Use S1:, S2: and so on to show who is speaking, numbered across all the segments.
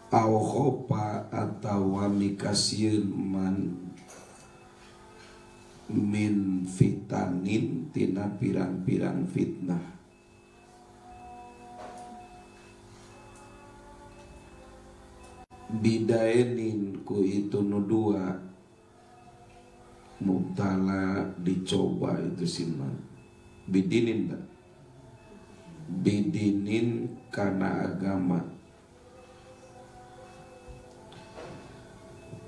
S1: au khopa atawa mikasieun man min fitanin tina pirang-pirang fitnah. Bidaenin ku itu nu dua, mubtala dicoba itu siman. Bidinin tak? Bidinin karena agama.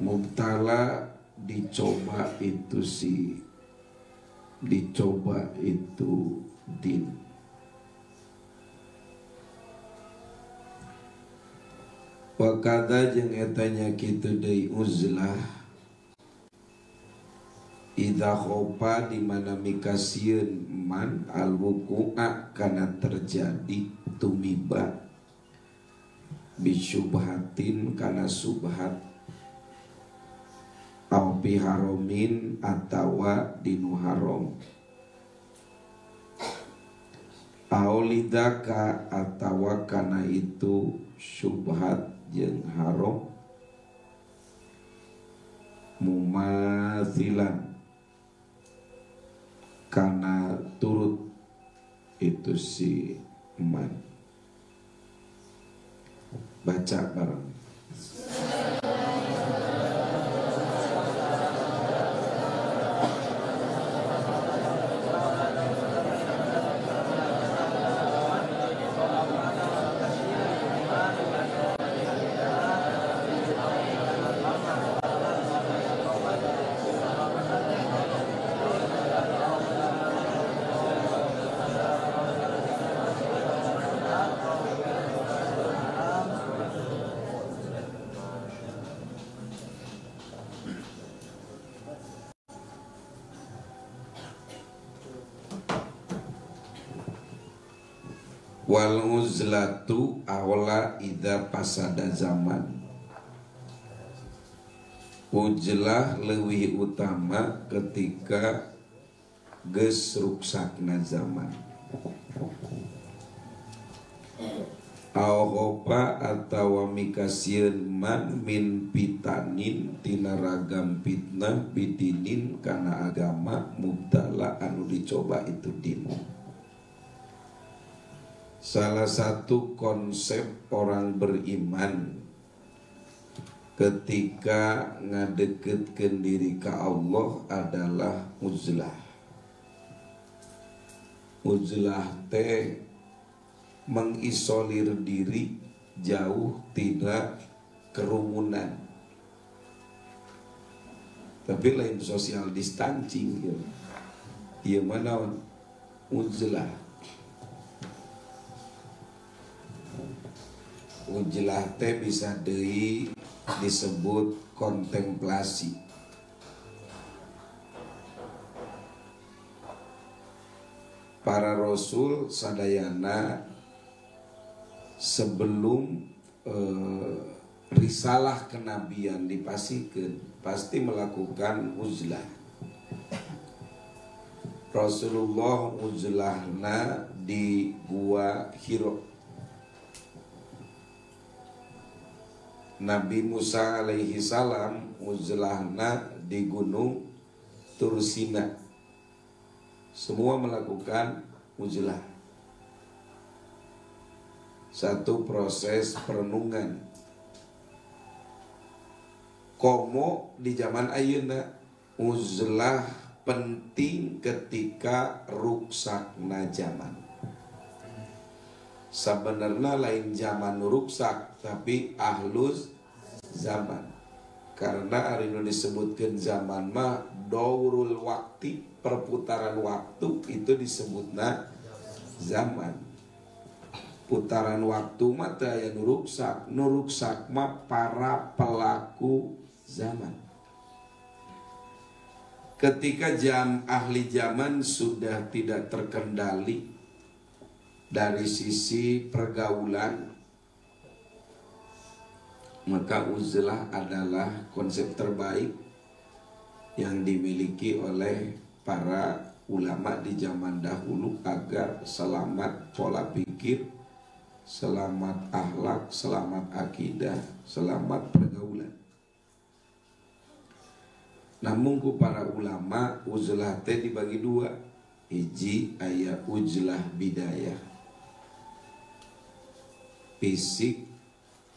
S1: Mubtala dicoba itu dicoba itu din. Wakada jeung etanya kitu deui uzlah idza khofa di mana mikasieun man al wuqu'a kana terjadi tumiba bisyubhatin kana subhat au biharomin atawa dinu haram au lidaka atawa kana itu syubhat jeung haram mumathilan karena turut itu si man. Baca bareng. Wal uzlatu awla idza pasada zaman. Uzlah leuwih utama ketika geus ruksakna zaman. Au khofa atawa mikasieun man min fitanin tina ragam fitnah bidinin kana agama mubtala anu dicoba itu din. Salah satu konsep orang beriman ketika ngadeketkeun diri ka Allah adalah uzlah. Uzlah teh mengisolir diri jauh tidak kerumunan. Tapi lain social distancing ya. Ieu mana uzlah. Uzlah teh bisa deui disebut kontemplasi. Para rasul sadayana sebelum risalah kenabian dipasikeun pasti melakukan uzlah. Rasulullah uzlahna di Gua Hira. Nabi Musa alaihi salam uzlahna di Gunung Tursina. Semua melakukan uzlah. Satu proses perenungan. Komo di zaman ayeuna uzlah penting ketika ruksakna zaman. Sebenarnya lain zaman ruksak tapi ahlus zaman. Karena hari ini disebutkan zaman mah daurul waktu, perputaran waktu itu disebutna zaman. Putaran waktu mah teu aya nu ruksak mah para pelaku zaman. Ketika ahli zaman sudah tidak terkendali dari sisi pergaulan, maka uzlah adalah konsep terbaik yang dimiliki oleh para ulama di zaman dahulu agar selamat pola pikir, selamat akhlak, selamat akidah, selamat pergaulan. Namun ku para ulama uzlah teh dibagi dua. Hiji aya uzlah bidayah, fisik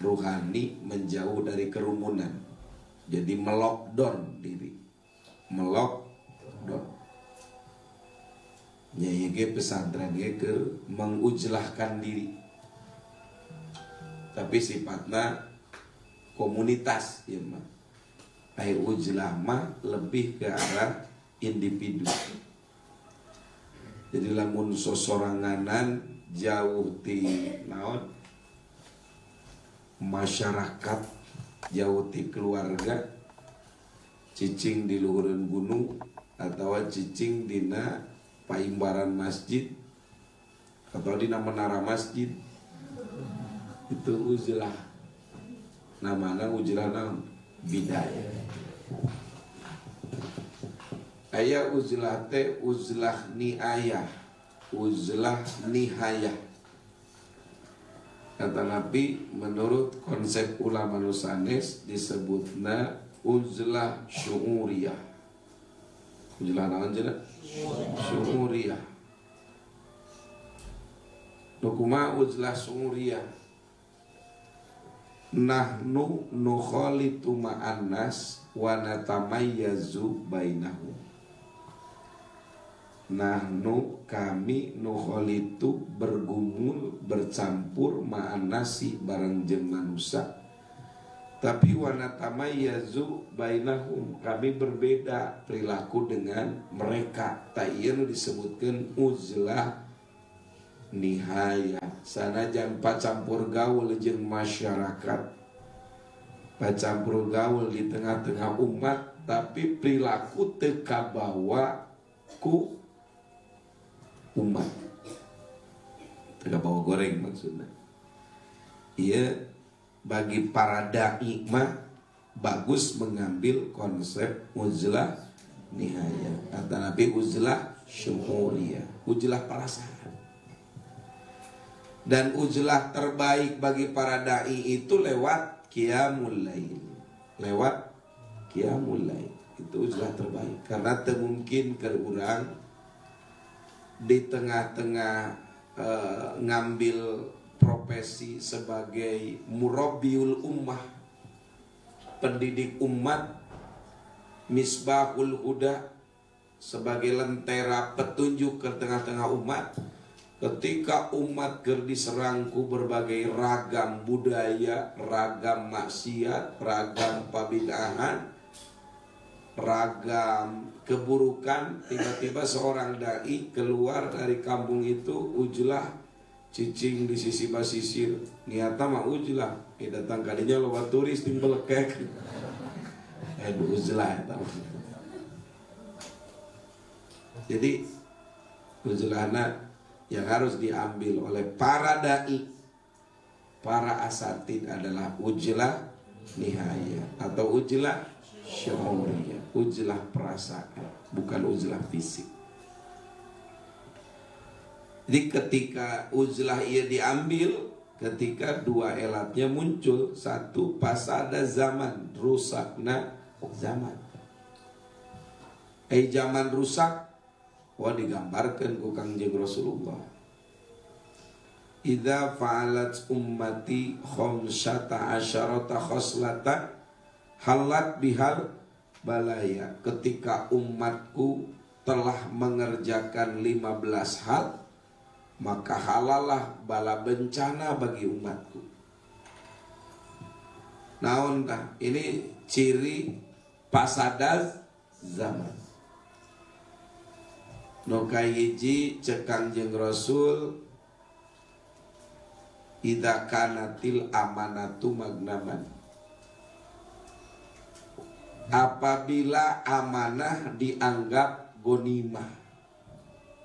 S1: ruhani menjauh dari kerumunan, jadi melockdown diri, melockdown. Nyai ge pesantren ge ke mengujlahkan diri, tapi sifatnya komunitas ya mah. Ai ujlah mah lebih ke arah individu. Jadi lamun sosoranganan jauh ti naon masyarakat, jauh ti keluarga, cicing di luhureun gunung atau cicing dina paimbaran masjid atau dina menara masjid, itu uzlah. Namana uzlah naon? Bidayah. Aya uzlah teh uzlah niayah, uzlah nihayah. Kata Nabi menurut konsep ulama nusanes disebutna uzlah syu'uriyah. Uzlah naon cenah? Syu'uriyah. Nukuma uzlah syu'uriyah. Nahnu nukhalitu ma'an nas wa natamayyazu bainahum. Nahnu kami nukhalitu bergumul bercampur ma'an nasi bareng jeung manusia, tapi wa natamayyazu bainahum kami berbeda perilaku dengan mereka. Tayeu disebutkeun uzlah nihaya, sanajan pacampur gaul jeung masyarakat, pacampur gaul di tengah-tengah umat, tapi perilaku teu kabawa ku umat, teu kabawa goreng maksudnya. Iya, bagi para dai mah bagus mengambil konsep uzlah nihaya. Kata Nabi uzlah syu'uriyah, uzlah perasaan. Dan uzlah terbaik bagi para dai itu lewat qiyamul lail. Lewat qiyamul lail. Itu uzlah terbaik. Karena temungkin ke urang di tengah-tengah ngambil profesi sebagai murabbiul ummah, pendidik umat, misbahul huda, sebagai lentera petunjuk ke tengah-tengah umat. Ketika umat ger diserang ku berbagai ragam budaya, ragam maksiat, ragam pabid'ahan, ragam keburukan, tiba-tiba seorang dai keluar dari kampung itu uzlah cicing di sisi basisir, niata mah uzlah, datang kadinya loba turis timbel kek. Uzlah eta. Jadi uzlahna yang harus diambil oleh para dai, para asatid adalah uzlah nihaya atau uzlah syu'uriyah, uzlah perasaan, bukan uzlah fisik. Jadi ketika uzlah ia diambil, ketika dua elatnya muncul, satu pasada zaman, rusakna zaman. Zaman rusak, wah digambarkan ku Kangjeng Rasulullah. Idza fa'alat ummati khamsata asyarata khoslatan halat bihal balaya. Ketika umatku telah mengerjakan 15 hal, maka halalah bala bencana bagi umatku. Naon tah? Ini ciri pasadaz zaman. No kahiji cek Kangjeng Rasul, idza kanatil amanatu magnaman. Apabila amanah dianggap gonimah.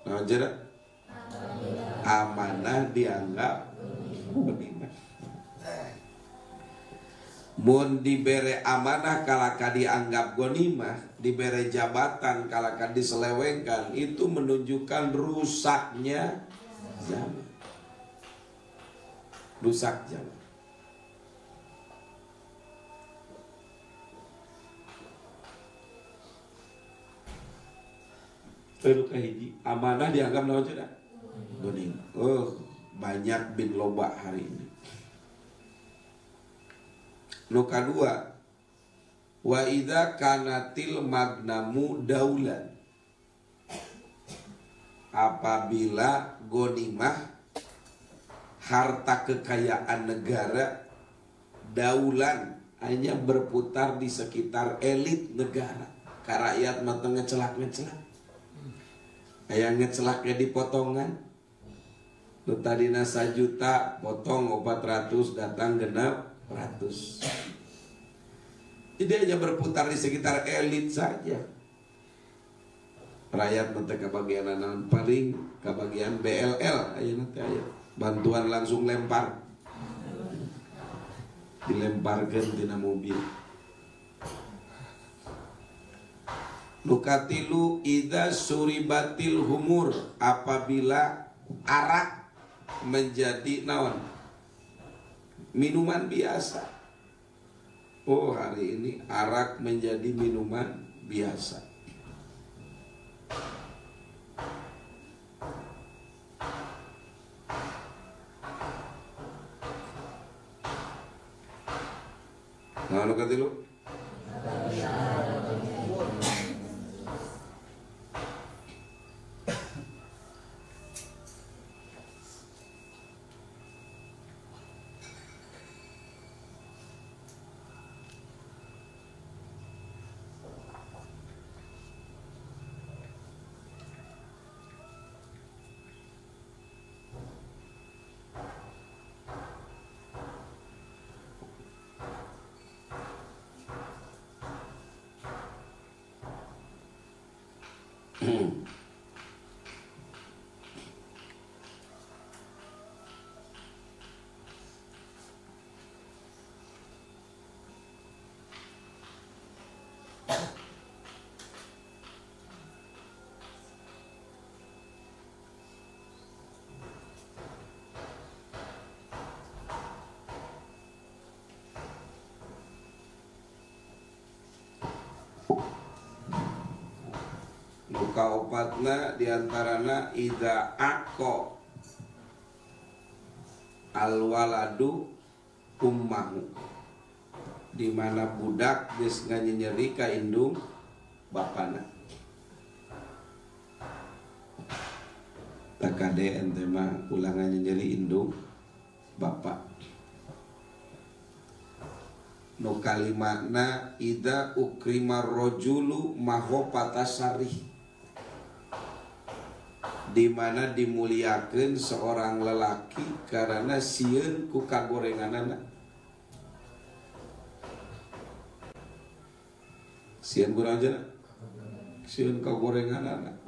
S1: Nah, jadi amanah dianggap gonimah. Mun dibere amanah kalaka dianggap gonimah, dibere jabatan kalaka diselewengkan, itu menunjukkan rusaknya zaman. rusak jalan. Perlu kahiji amanah dianggap naon cenah? Bening. Oh, banyak bin loba hari ini. Nu kadua, wa idza kanatil magnamu daulan. Apabila gonimah harta kekayaan negara daulan hanya berputar di sekitar elit negara, ka rakyat mah teu ngecelak-ngecelak. Aya ngecelaknya di potongan. Nu tadina 1 juta potong 400 datang genap 100. Jadi hanya berputar di sekitar elit saja. Rakyat nanti kebagian paling kebagian BLL aja nanti aja bantuan langsung lempar, dilemparkan tina mobil. Nukatilu idza suribatil humur, apabila arak menjadi naon, minuman biasa. Oh, hari ini arak menjadi minuman biasa. Nah, nu katilu kaopatna diantarana ida ako alwaladu ummahu, di mana budak geus nganyeri ka indung bapana. Takade ente mah ulang nganyeri indung bapak. No kalimatna ida ukrimar rojulu mahopatasarih, di mana dimuliakan seorang lelaki karena sieun ku kagorenganana. Sieun kurang aja, sieun kagorenganana.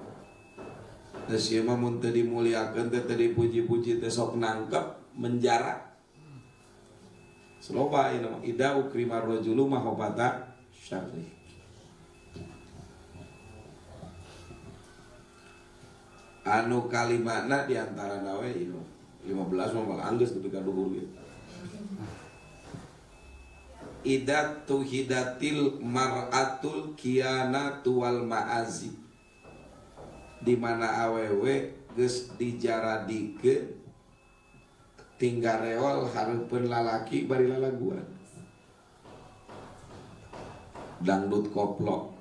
S1: Da sieun mah mun teu dimuliakeun teh dipuji-puji teh sok nangkep menjara. Sloba ieu mah ida ukrimar rajulu mahobata syarri. Anu kalimatna diantara nawe 15 mah anggeus nepi ka duhur gitu. Idat tuhidatil mar'atul kianatu wal ma'azi, di mana awewe geus dijaradikeun tinggal reol hareupeun lalaki bari lalaguan. Dangdut koplo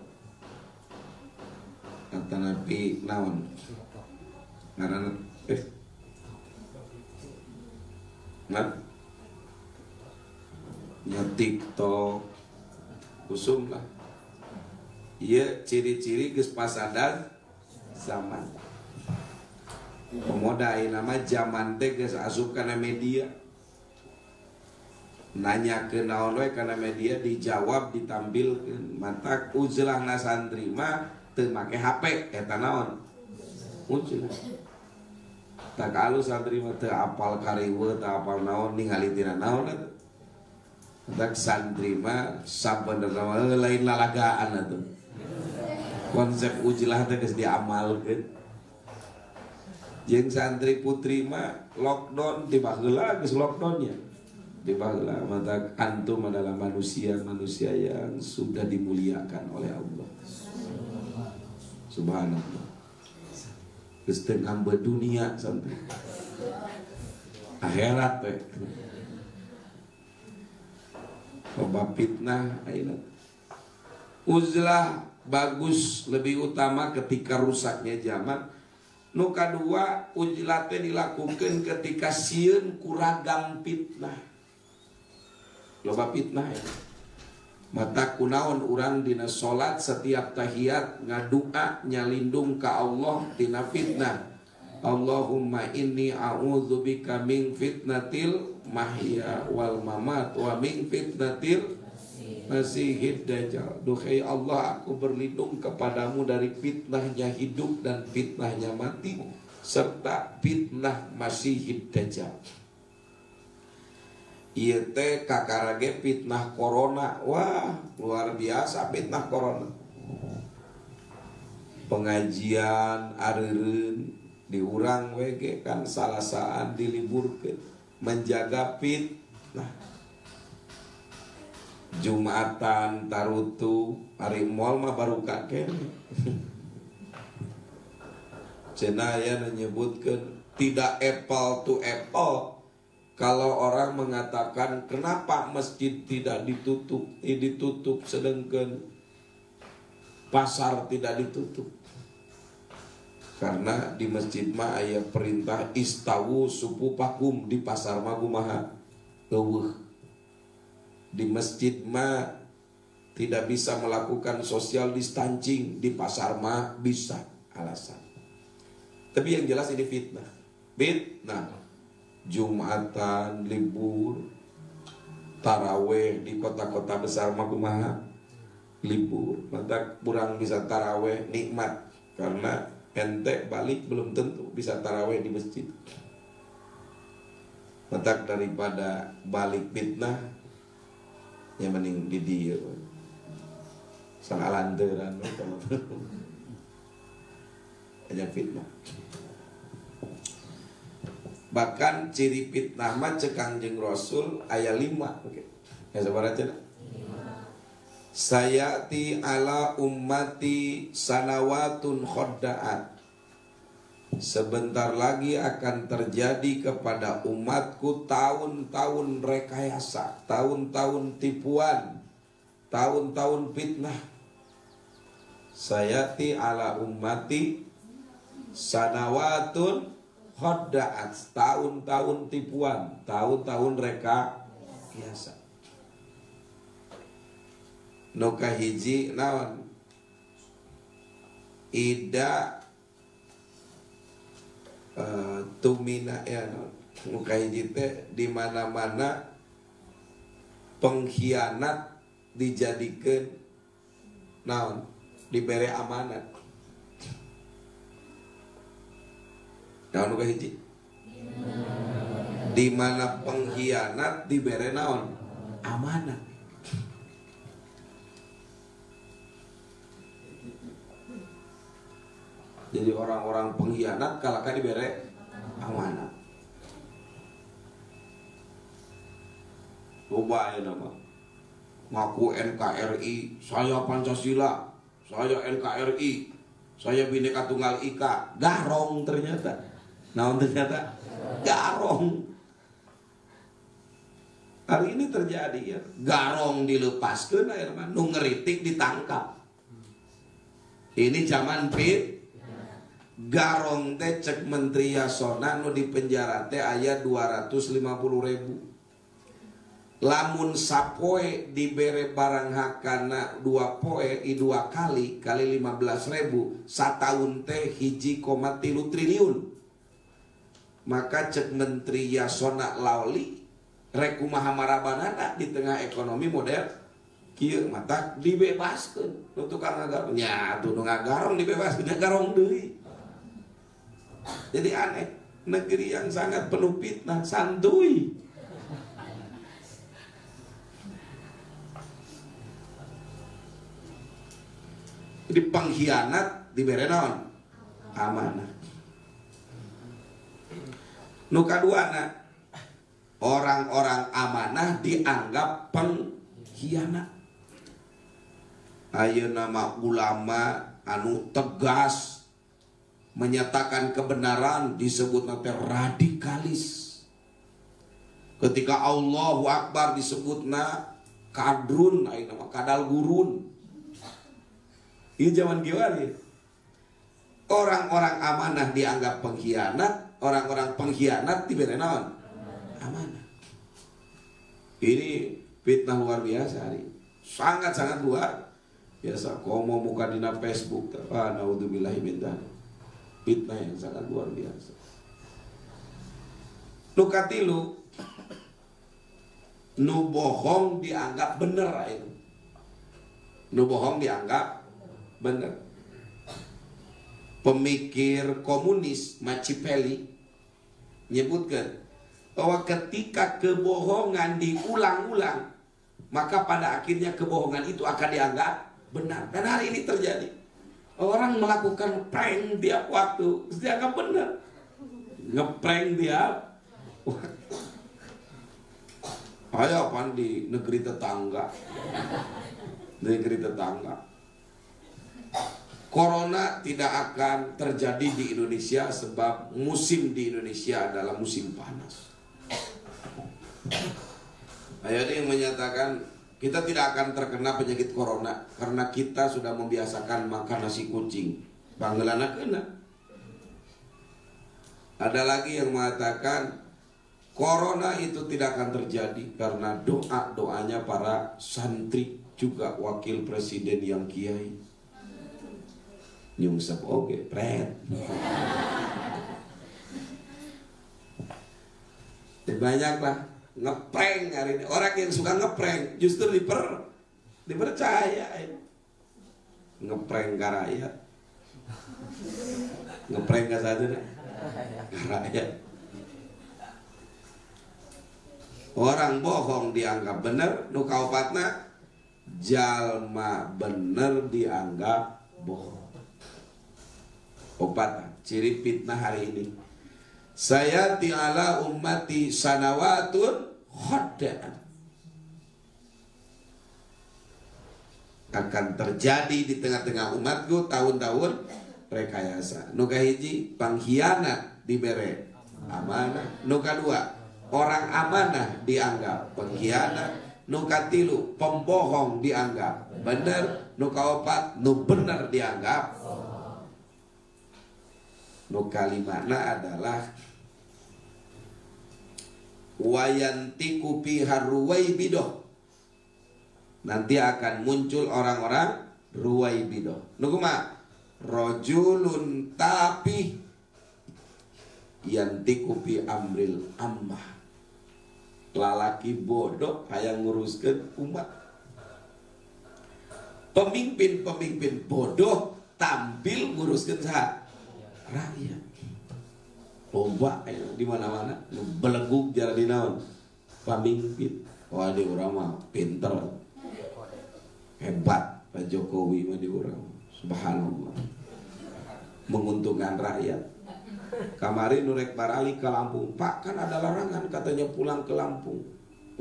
S1: kata Nabi naon ngaranna nya TikTok kusum lah. Ieu ciri-ciri geus pasadan zaman. Pemoda nama zaman teh geus asup kana media. Nanya ke naon we kana media dijawab ditampilkeun. Mata uzlahna santri mah teu make HP eta naon? Uzlah. Tak alus santri mah teu apal kariweuh, teu apal naon ningali tina naon eta. Tak santri mah sabenerna lain lalagaan atuh. Konsep ujlah teh geus diamalkeun. Jeung santri putri mah lockdown tiba heula geus lockdownnya. Tiba heula mata antum adalah manusia-manusia yang sudah dimuliakan oleh Allah. Subhanallah. Geus teu ngambeu dunia santri. Akhirat we. Loba fitnah ayeuna. Uzlah bagus lebih utama ketika rusaknya zaman. Nu kadua ujlah teh dilakukan ketika sieun kuragam fitnah. Loba fitnah ya. Mata kunaon urang dina salat setiap tahiyat ngadua nyalindung ka Allah tina fitnah. Allahumma inni a'udzubika min fitnatil mahya wal mamat wa min fitnatil Masihid Dajjal. Duhai Allah, aku berlindung kepadamu dari fitnahnya hidup dan fitnahnya mati serta fitnah Masihid Dajjal. Ieu teh kakarage fitnah corona. Wah, luar biasa fitnah corona. Pengajian areureun diurang we kan salasaan diliburkeun menjaga fitnah. Jumatan tarutu hari moal mah baru kakek cenah aya menyebutkan tidak apple to apple. Kalau orang mengatakan kenapa masjid tidak ditutup ditutup sedangkan pasar tidak ditutup, karena di masjid mah aya perintah istawu supupakum, di pasar mah kumaha eueuh. Di masjid mah tidak bisa melakukan social distancing, di pasar mah bisa alasan. Tapi yang jelas ini fitnah. Fitnah. Jumatan, libur, taraweh di kota-kota besar mah kumaha libur. Maka kurang bisa taraweh nikmat karena ente balik belum tentu bisa taraweh di masjid. Maka daripada balik fitnah yang mending di dia salah lantaran aja fitnah. Bahkan ciri fitnah mah cek Kangjeng Rasul ayat 5. Oke. Ya sabar aja. Sayati ala ummati sanawatun khodda'at. Sebentar lagi akan terjadi kepada umatku tahun-tahun rekayasa, tahun-tahun tipuan, tahun-tahun fitnah. Sayati ala ummati sanawatun khodda'at, tahun-tahun tipuan, tahun-tahun rekayasa. Nuka hiji naon ida tumina ya nuka hiji teh di mana-mana pengkhianat dijadikan naon diberi amanat. Naon nuka hiji di mana pengkhianat diberi naon amanat. Jadi orang-orang pengkhianat kalahkan diberi amanat. Coba ya nama ngaku NKRI, saya Pancasila, saya NKRI, saya Bhinneka Tunggal Ika, garong ternyata. Nah ternyata garong. Hari ini terjadi ya, garong dilepaskan, nu ngeritik ditangkap. Ini zaman fit. Garong teh cek Menteri Yasona nu di penjara teh aya 250.000. Lamun sapoe dibere barang hakana 2 poe i 2 kali 15.000 satahun teh 1,3 triliun. Maka cek Menteri Yasona Lauli rek kumaha marabanana di tengah ekonomi modern kieu mata dibebaskeun nu tukang ngagarong nya tuh nu ngagarong dibebaskeun garong deui. Jadi aneh, negeri yang sangat penuh fitnah, santuy. Jadi pengkhianat diberi naon? Amanah. Nu kaduana, orang-orang amanah dianggap pengkhianat. Ayeuna nama ulama anu tegas menyatakan kebenaran disebut nanti radikalis. Ketika Allahu Akbar disebutna kadrun, ayeuna nama kadal gurun. Ini zaman gimana? Orang-orang amanah dianggap pengkhianat, orang-orang pengkhianat diberi naon? Amanah. Ini fitnah luar biasa hari. Sangat-sangat luar biasa. Komo muka dina Facebook, naudzubillahi min dzalik. Fitnah yang sangat luar biasa. Nu katilu, nu bohong dianggap bener itu. Nu bohong dianggap bener. Pemikir komunis Machiavelli menyebutkan bahwa ketika kebohongan diulang-ulang, maka pada akhirnya kebohongan itu akan dianggap benar. Dan hari ini terjadi. Orang melakukan prank tiap waktu, dianggap benar. Ngeprank tiap waktu. Ayo pan di negeri tetangga. Negeri tetangga. Corona tidak akan terjadi di Indonesia sebab musim di Indonesia adalah musim panas. Ada yang menyatakan kita tidak akan terkena penyakit corona karena kita sudah membiasakan makan nasi kucing. Panggilannya kena. Ada lagi yang mengatakan corona itu tidak akan terjadi karena doanya para santri juga wakil presiden yang kiai. Nyungsep oke, pret. Banyaklah ngeprank hari ini. Orang yang suka ngeprank justru dipercaya. Ngeprank ke rakyat. Ngeprank ke saja ke rakyat. Orang bohong dianggap bener, nu kaopatna jalma bener dianggap bohong. Opat ciri fitnah hari ini. Saya ti'ala ummati sanawatun khoda'an. Akan terjadi di tengah-tengah umatku tahun-tahun rekayasa. Nu kahiji pangkhianat dibere amanah. Nu kadua orang amanah dianggap pengkhianat. Nu katilu pembohong dianggap benar. Nu kaopat nu benar dianggap. Nu kalimana adalah wayantiku piha ruwaibidoh. Nanti akan muncul orang-orang ruwaibidoh. Nu kumaha? Rajulun tapi yantiku pi amril ammah. Lalaki bodoh hayang nguruskeun umat. Pemimpin-pemimpin bodoh tampil nguruskeun saha? Rakyat. Loba di mana-mana beleguk jara di naon pamimpin. Wah di urang mah pinter. Hebat Pak Jokowi mah di urang. Subhanallah. Menguntungkan rakyat. Kemarin Nurek Barali ke Lampung. Pak kan ada larangan katanya pulang ke Lampung.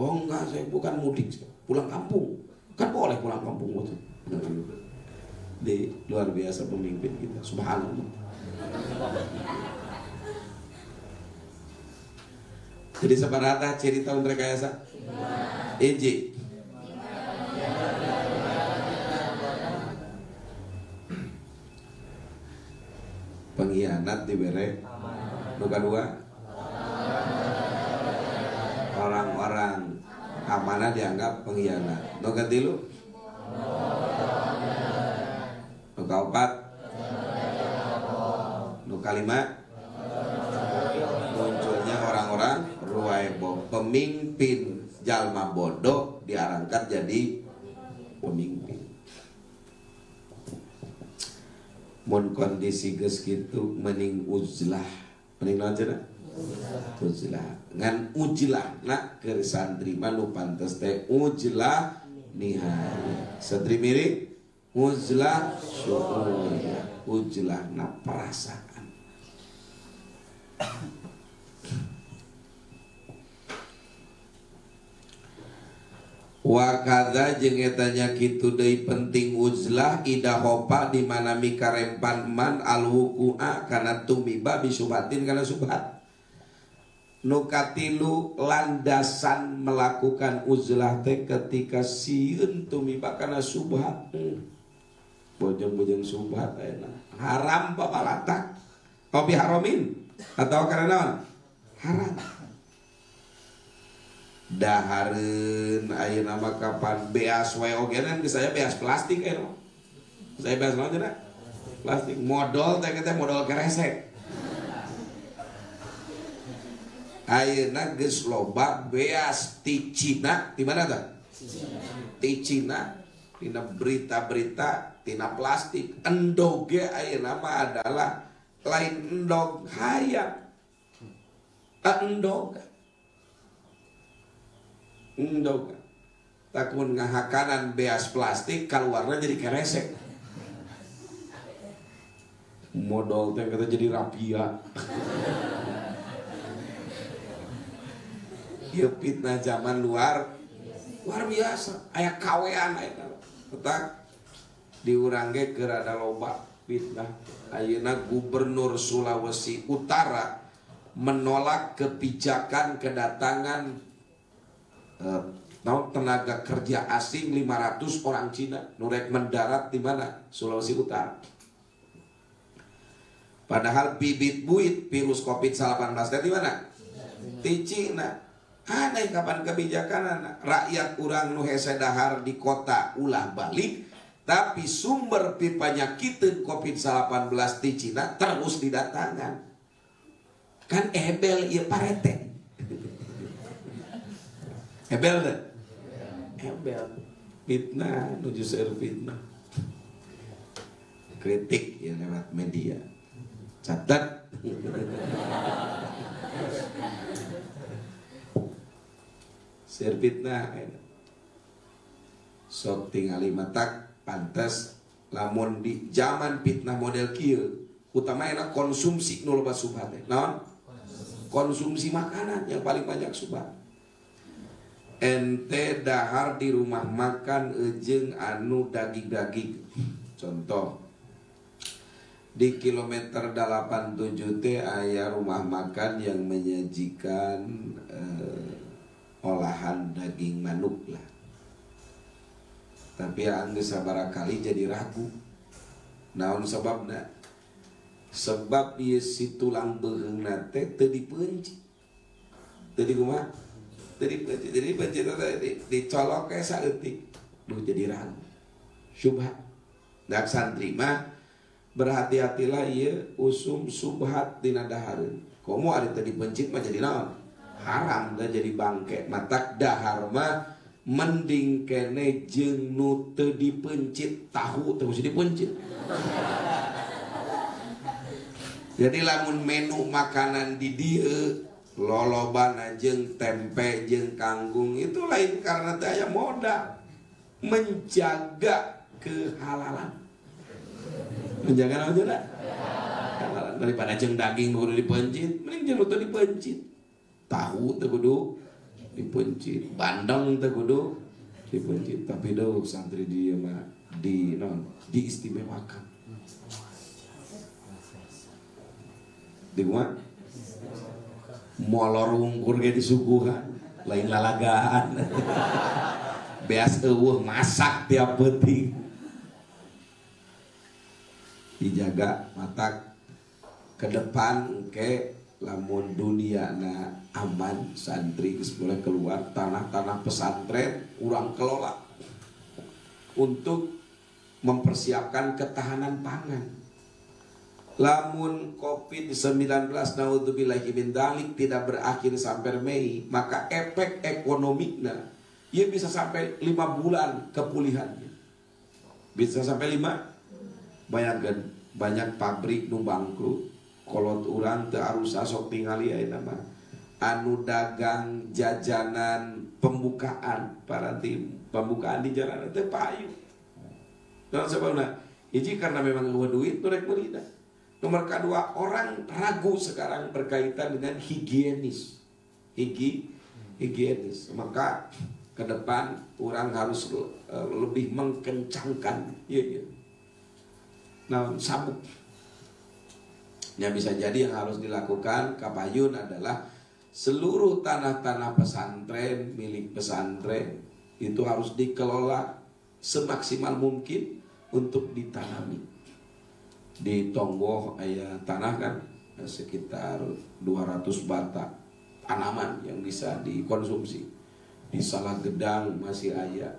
S1: Oh enggak, saya bukan mudik, pulang kampung. Kan boleh pulang kampung gitu. Di luar biasa pemimpin kita. Subhanallah. Jadi separata ciri tahun rekayasa EJ pengkhianat dibere. Nuka dua orang-orang amanah dianggap pengkhianat. Nuka tilu nuka opat nuka lima munculnya orang-orang ruwaibo. Pemimpin jalma bodoh diangkat jadi pemimpin. Mun kondisi geus kitu mending uzlah. Mending naon cenah? Uzlah. Ngan ujlah nak keur santri manu pantes teh ujlah nihaya. Santri mirip uzlah syu'uriyah. Ujlah na perasaan. Wa kadza jeung eta nya kitu deui penting uzlah idahopa di mana mikarempan man alwuqua kana tumiba bisubatin kana subhat. Nu katilu landasan melakukan uzlah teh ketika sieun tumiba kana subhat. Bojong-bojong subhat ayeuna haram papalatak. Kopi haramin atau karena naon? Haram. Dahareun ayeuna mah kapan beas wae oge nan saya beas plastik aya. Saya beas naon cenah? Plastik modal teh modal keresek. Ayeuna geus loba beas ti Cina, di mana tah? Ti Cina, dina berita-berita tina plastik. Endog ge ayeuna mah adalah lain endog hayam. Endog. Endog. Takun ngahakanan beas plastik kaluarna jadi keresek. Modal teh kata jadi rapia. Ieu fitnah zaman luar biasa. Aya kawean aya. Petak diurang ge keur ada loba fitnah. Ayeuna Gubernur Sulawesi Utara menolak kebijakan kedatangan tenaga kerja asing 500 orang Cina nurek mendarat di mana? Sulawesi Utara. Padahal bibit buit virus COVID-19 di mana? Di Cina. Aneh kapan kebijakan rakyat urang nu hese dahar di kota ulah balik, tapi sumber pipanyakiteun COVID-19 di Cina terus didatangan. Kan ebel ieu parete. Ebel deh. Ebel. Fitnah nuju seueur fitnah. Kritik ya lewat media. Catat. Seueur fitnah. Sok tingali matak pantes lamun di zaman fitnah model kieu utamanya konsumsi nu loba subhat teh. Naon? Konsumsi makanan yang paling banyak subhat. Ente dahar di rumah makan ejeng anu daging-daging. Contoh di kilometer 87 teh aya rumah makan yang menyajikan olahan daging manuk lah. Tapi anggeus sabaraha kali jadi ragu. Naon sababna? Sebab ieu si tulang beuheungna teh teu dipeunci. Teu kumaha? Teu dipeunci. Jadi peunci teh dicolok ke saeutik. Duh jadi ragu. Syubhat. Dak santri mah berhati-hatilah ieu usum subhat dina dahareun. Komo ari teu dipencit mah jadi naon? Haram dah jadi bangke. Matak dahar mah mending kene jeung nu teu dipencit tahu teu usah dipencit. Jadi lamun menu makanan di dieu lolobana jeung tempe jeung kanggung itu lain karena teh aya modal menjaga kehalalan. Menjaga naon cenah? Kehalalan daripada jeung daging nu dipencit, mending jeung nu teu dipencit. Tahu teu kudu dipencit, bandeng teh kudu dipencit, tapi deuh santri dia mah diistimewakan. Di mana? Molor wungkur ge disuguhan, lain lalagaan. Beas eueuh masak tiap peuting. Dijaga matak ke depan ke lamun dunia na aman santri geus mulai keluar tanah-tanah pesantren urang kelola untuk mempersiapkan ketahanan pangan. Lamun COVID-19 naudzubillahi min dzalik tidak berakhir sampai Mei, maka efek ekonomina ia bisa sampai 5 bulan kepulihannya. Bisa sampai 5. Bayangkan banyak pabrik nu bangkrut. Kolot urang teu arusa sok tingali ayeuna mah anu dagang jajanan pembukaan pembukaan di jalan teh payu. Dan sebabna hiji karena memang eueuh duit nu rek meulina. Nomor kedua, orang ragu sekarang berkaitan dengan higienis. Higienis. Maka ke depan orang harus lebih mengkencangkan sabuk. Ya bisa jadi yang harus dilakukan kapayun adalah seluruh tanah-tanah pesantren milik pesantren itu harus dikelola semaksimal mungkin untuk ditanami. Di Tonggoh ayah tanah kan sekitar 200 bata tanaman yang bisa dikonsumsi. Di Salah Gedang masih ayah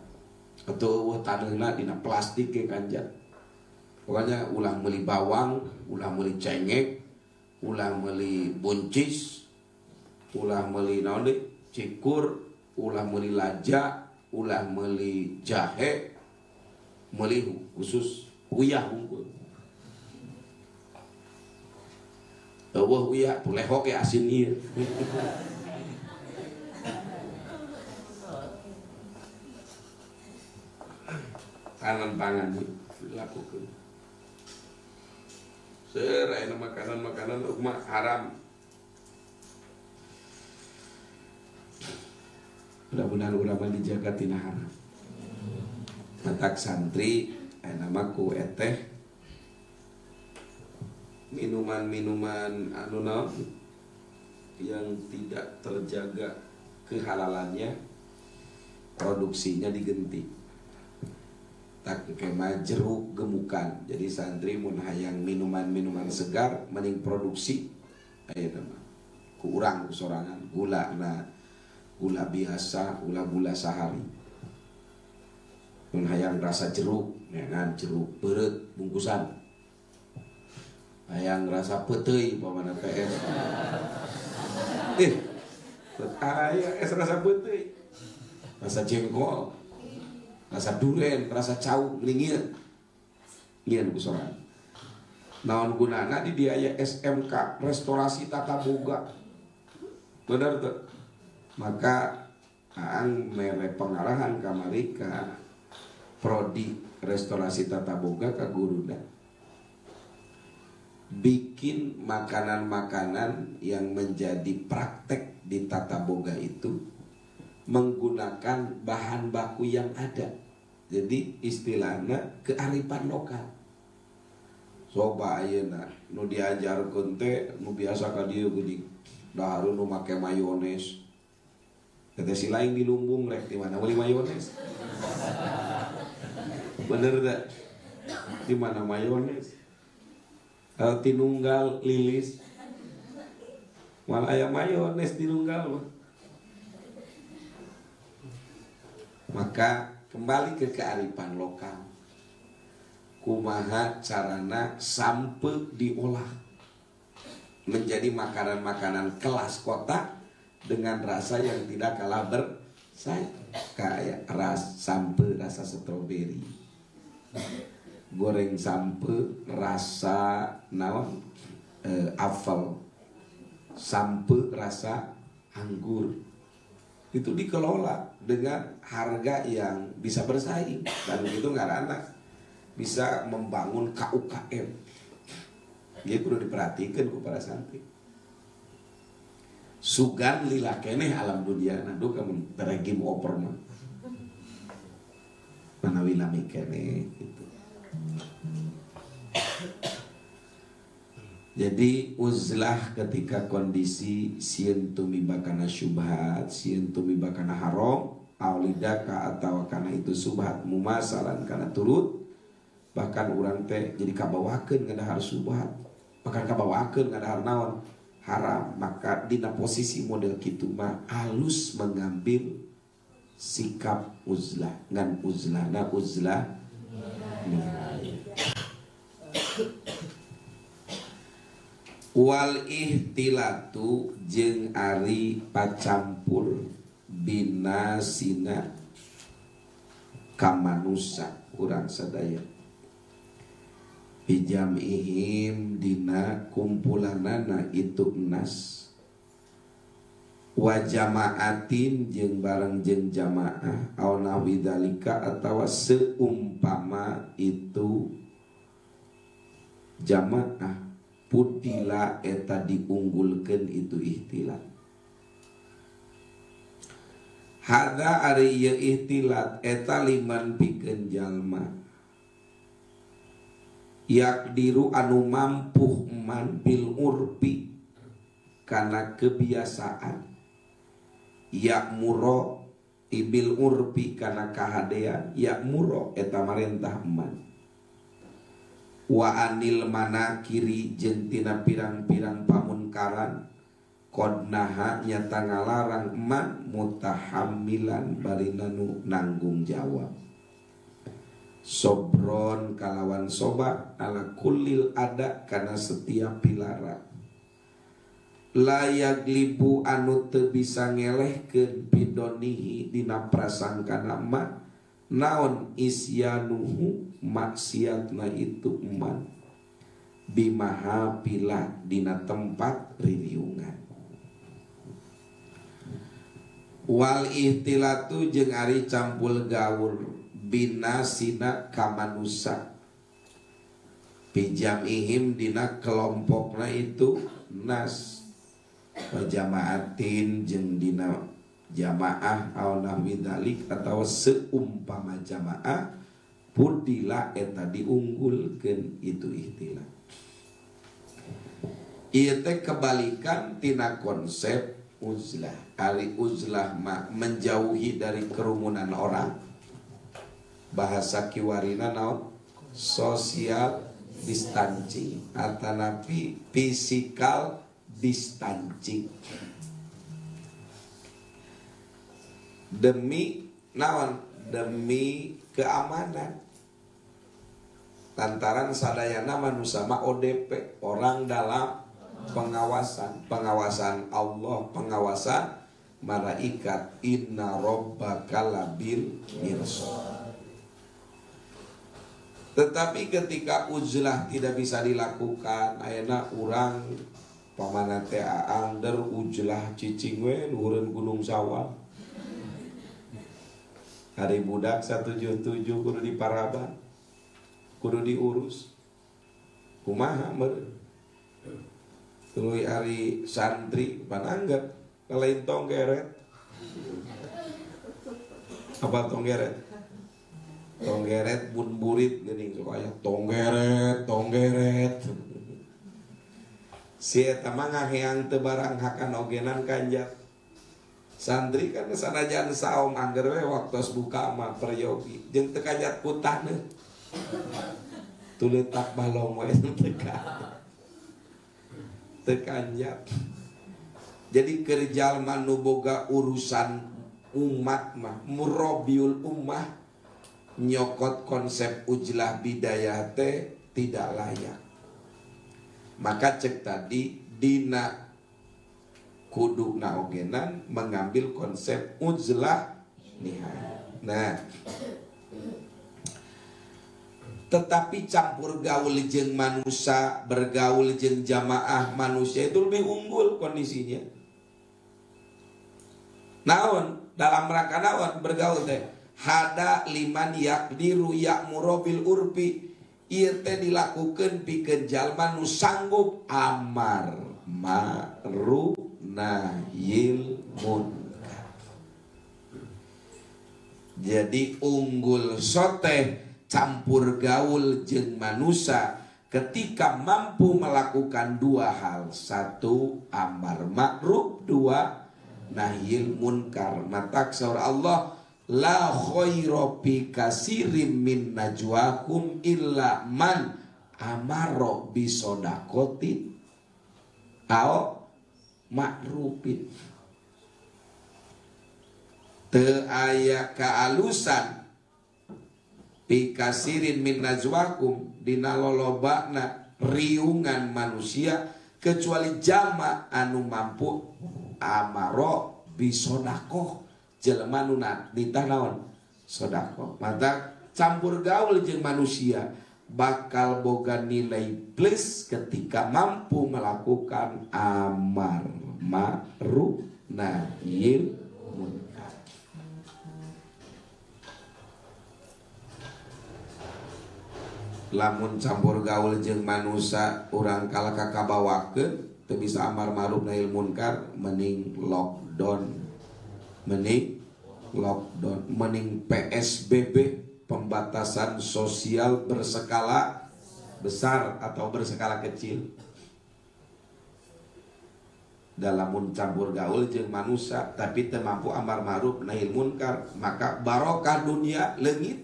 S1: atau tanahnya dina plastik ke kanjat. Pokoknya ulah meuli bawang, ulah meuli cengek, ulah meuli buncis, ulah meuli naon deui cikur, ulah meuli laja, ulah meuli jahe, meuli khusus uyah unggul. Eueuh uyah tu lehok ya asin ieu. Tangan-tangan dilakukan. Serai makanan-makanan umat haram. Mudah-mudahan ulama dijaga tina haram. Matak santri namaku eteh minuman-minuman anu naon yang tidak terjaga kehalalannya produksinya digenti. Tak kemah jeruk gemukan. Jadi santri mun hayang minuman-minuman segar mending produksi aya mah. Ku urang ku sorangan gula biasa, gula sahari. Mun hayang rasa jeruk, ya kan jeruk beureut bungkusan. Hayang rasa peuteuy pamana PS. Aya es rasa peuteuy. Rasa jengkol. Rasa duren, rasa cau, ningieun. Ngieun ku sorangan. Naon gunana di dia aya SMK restorasi tata boga. Bener tuh. Maka aang mere pengarahan kamari ka prodi restorasi tata boga ka guruna. Bikin makanan-makanan yang menjadi praktek di tata boga itu menggunakan bahan baku yang ada. Jadi istilahnya kearifan lokal. Coba ayeuna nu diajarkeun teh nu biasa ka dieu geuning dahareun nu make mayones. Teh si lain di Lumbung rek di mana beli mayones. Bener tak? Di mana mayones? Tinunggal Lilis. Malah aya mayones di Nunggal mah. Maka kembali ke kearifan lokal. Kumaha carana sampe diolah menjadi makanan-makanan kelas kota dengan rasa yang tidak kalah bersaing. Kayak sampe rasa stroberi, goreng sampe rasa naon apel, sampe rasa anggur. Itu dikelola dengan harga yang bisa bersaing dan itu ngaranna bisa membangun KUKM. Jadi perlu diperhatikan kepada santri. Sugan lila keneh alam dunia nado kamu terregim oper mah. Manawi lami keneh gitu. Jadi uzlah ketika kondisi sieun tumibakana syubhat, sieun tumibakana haram, aulidaka atau karena itu subhat mumasalan karena turut, bahkan urang teh jadi kabawakeun ngadahar subhat, bahkan kabawakeun ngadahar naon haram, maka dina posisi model kitu mah halus mengambil sikap uzlah ngan uzlahna uzlah nihayah. Wal ihtilatu jeung ari pacampur binasina kamanusa urang sadaya bijamihim dina kumpulanana itu nas wa jamaatin jeung bareng jeung jamaah au nawidalika atawa seumpama itu jamaah putila eta diunggulkeun itu ihtilat. Hada ari ieu ihtilat eta liman pikeun jalma yakdiru anu mampu man bil urpi kana kebiasaan yakmuro ibil urpi kana kahadean yakmuro eta marentah man wa anil manakiri jeung tina pirang-pirang pamunkaran kodnaha nyata ngalarang man mutahammilan barinanu nanggung jawab sobron kalawan sobat ala kulil ada kana setiap pilara layak libu anu teu bisa ngelehkeun bidonihi dina prasangkana ma naon isyanuhu maksiatna itu man bimaha pila dina tempat ririungan wal ihtilatu jeung ari campul gaul binasina kamanusa pijamihim dina kelompokna itu nas pajamaatin jeung dina jamaah au nahwi dzalik atau seumpama jamaah pudila eta diunggulkeun itu ihtilat ieu teh kebalikan tina konsep uzlah. Ari uzlah menjauhi dari kerumunan orang. Bahasa kiwarina naon? Social distancing atanapi physical distancing. Demi naon? Demi keamanan. Lantaran sadayana manusia ODP, orang dalam pengawasan Allah, pengawasan malaikat. Inna rabbaka labil mirsad. Tetapi ketika uzlah tidak bisa dilakukan, ayeuna urang pamana teh aangder uzlah cicing we nuheureun Gunung Sawal. Hari budak 177 kudu diparaban, kudu diurus. Kumaha meureun? Tuluy ari santri pananggap lain tonggeret. Apa tonggeret? Tonggeret bun burit geuning supaya tonggeret. Si eta mah ngaheang teu barang hakan ogenan kanjat. Santri kan sanajan saom angger we waktos buka mah peryogi jeung teu kanjat kutahna. Tuletak balong we teu kanjat. Jadi kerja nu boga urusan umat mah murabiul ummah nyokot konsep ujlah bidayah teh tidak layak. Maka cek tadi dina kudu naogenan mengambil konsep ujlah nihaya. Nah, tetapi campur gaul jeung manusia, bergaul jeung jamaah manusia itu lebih unggul kondisinya. Naon dalam rangka naon bergaul teh? Hada liman yakdiru ya'muru bil urfi. Ieu teh dilakukeun pikeun jalma nu sanggup amar ma'ruf nahyil munkar. Jadi unggul soteh campur gaul jeung manusia ketika mampu melakukan dua hal. Satu, amar ma'ruf. Dua, nahyil munkar. Mata surah Allah, la khairu fi katsirin min najwakum illa man amara bi shadaqatin aw ma'rufin. Teu aya kaalusan fi katsirin min najwakum dina lolobana riungan manusia kecuali jalma anu mampu amara bi shadaqah. Jelema nu ditah naon? Sedekah. Mata campur gaul jeung manusia bakal boga nilai plus ketika mampu melakukan amar ma'ruf nahyil munkar. Lamun campur gaul jeung manusia urang kalaka kabawakeun teu bisa amar ma'ruf nahyil munkar, mending lockdown. Mending lockdown, mending PSBB, pembatasan sosial berskala besar atau berskala kecil. Dalam mencampur gaul jeung manusia tapi teu mampu amar ma'ruf nahi munkar, maka barokah dunia leungit.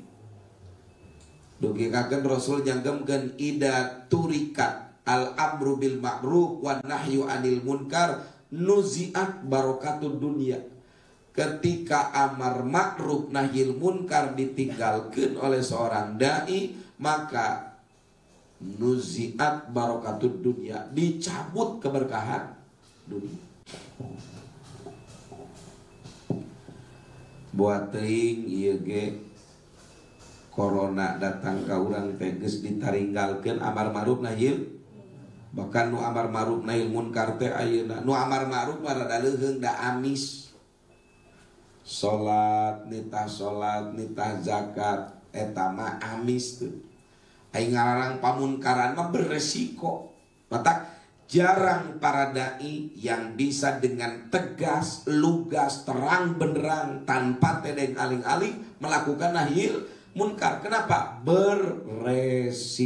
S1: Dugi kakeun Rasul janggemkeun ida turikat al amru bil ma'ruf wan nahyu anil munkar nuziat barakatud dunia. Ketika amar ma'ruf nahil munkar ditinggalkeun oleh seorang dai, maka nuziat barakatud dunia, dicabut keberkahan dunia. Buat teuing ieu ge corona datang ka urang teh geus ditaringgalkeun amar ma'ruf nahil, bahkan nu amar ma'ruf nahil munkar teh ayeuna nu amar ma'ruf rada leuheung da amis. Salat nitah zakat eta mah amis tuh. Ai ngalarang pamunkaran mah beresiko. Mata jarang para dai yang bisa dengan tegas, lugas, terang benderang tanpa tedeng aling-aling melakukan nahil munkar. Kenapa? Beresiko.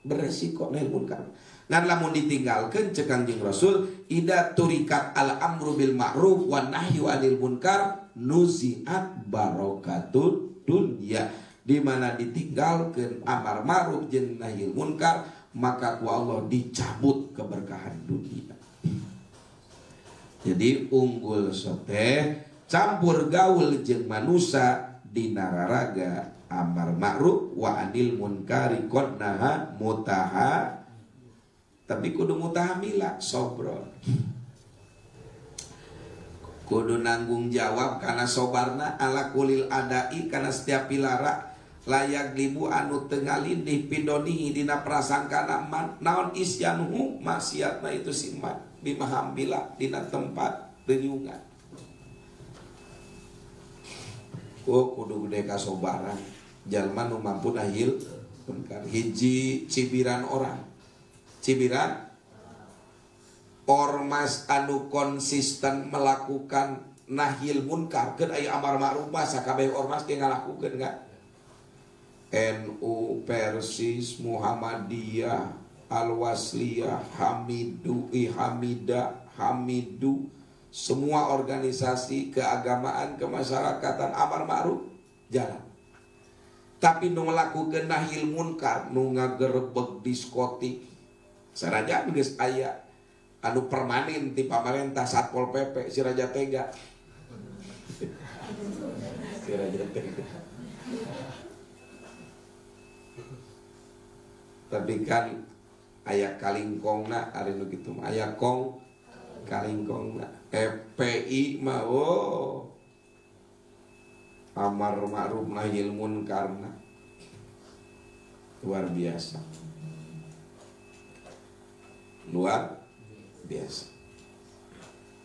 S1: Beresiko nahil munkar. Ngan lamun ditinggalkeun cek Kangjeng Rasul, ida turikat al amru bil ma'ruf wan nahyu anil munkar nuziat barakatud dunya. Di mana ditinggalkeun amar ma'ruf jeung nahyi munkar, maka ku Allah dicabut keberkahan dunia. Jadi unggul sote campur gaul jeung manusia dina raraga amar ma'ruf wa anil munkari qad naha mutaha, tapi kudu mutahamila sobron, kudu nanggung jawab karena sobarna ala kulil adai, karena setiap pilara layak libu anu tengalin di pidonihi dina prasangkana man naon isyanuhu maksiatna itu siman bimahambila dina tempat beriungan. Oh kudu gede kasobaran jalma nu mampu nahil munkar. Hiji cibiran orang, cibiran ormas anu konsisten melakukan nahil munkar keun aya amar ma'ruf sakabeh ormas ge ngalakukeun enggak. NU, Persis, Muhammadiyah, Al-Wasliyah, Hamidu, Hamidu, semua organisasi keagamaan, kemasyarakatan amar ma'ruf jalan. Tapi nu ngelakukeun nahil munkar, nu ngagerebeg diskotik, saraja geus aya anu permanen ti pamarentah Satpol PP si Raja Tega. Si Raja Tega. Tapi kan aya kalingkongna ari nu kitu mah aya kong kalingkongna. FPI mah amar ma'ruf nahyi munkar luar biasa. Luar biasa.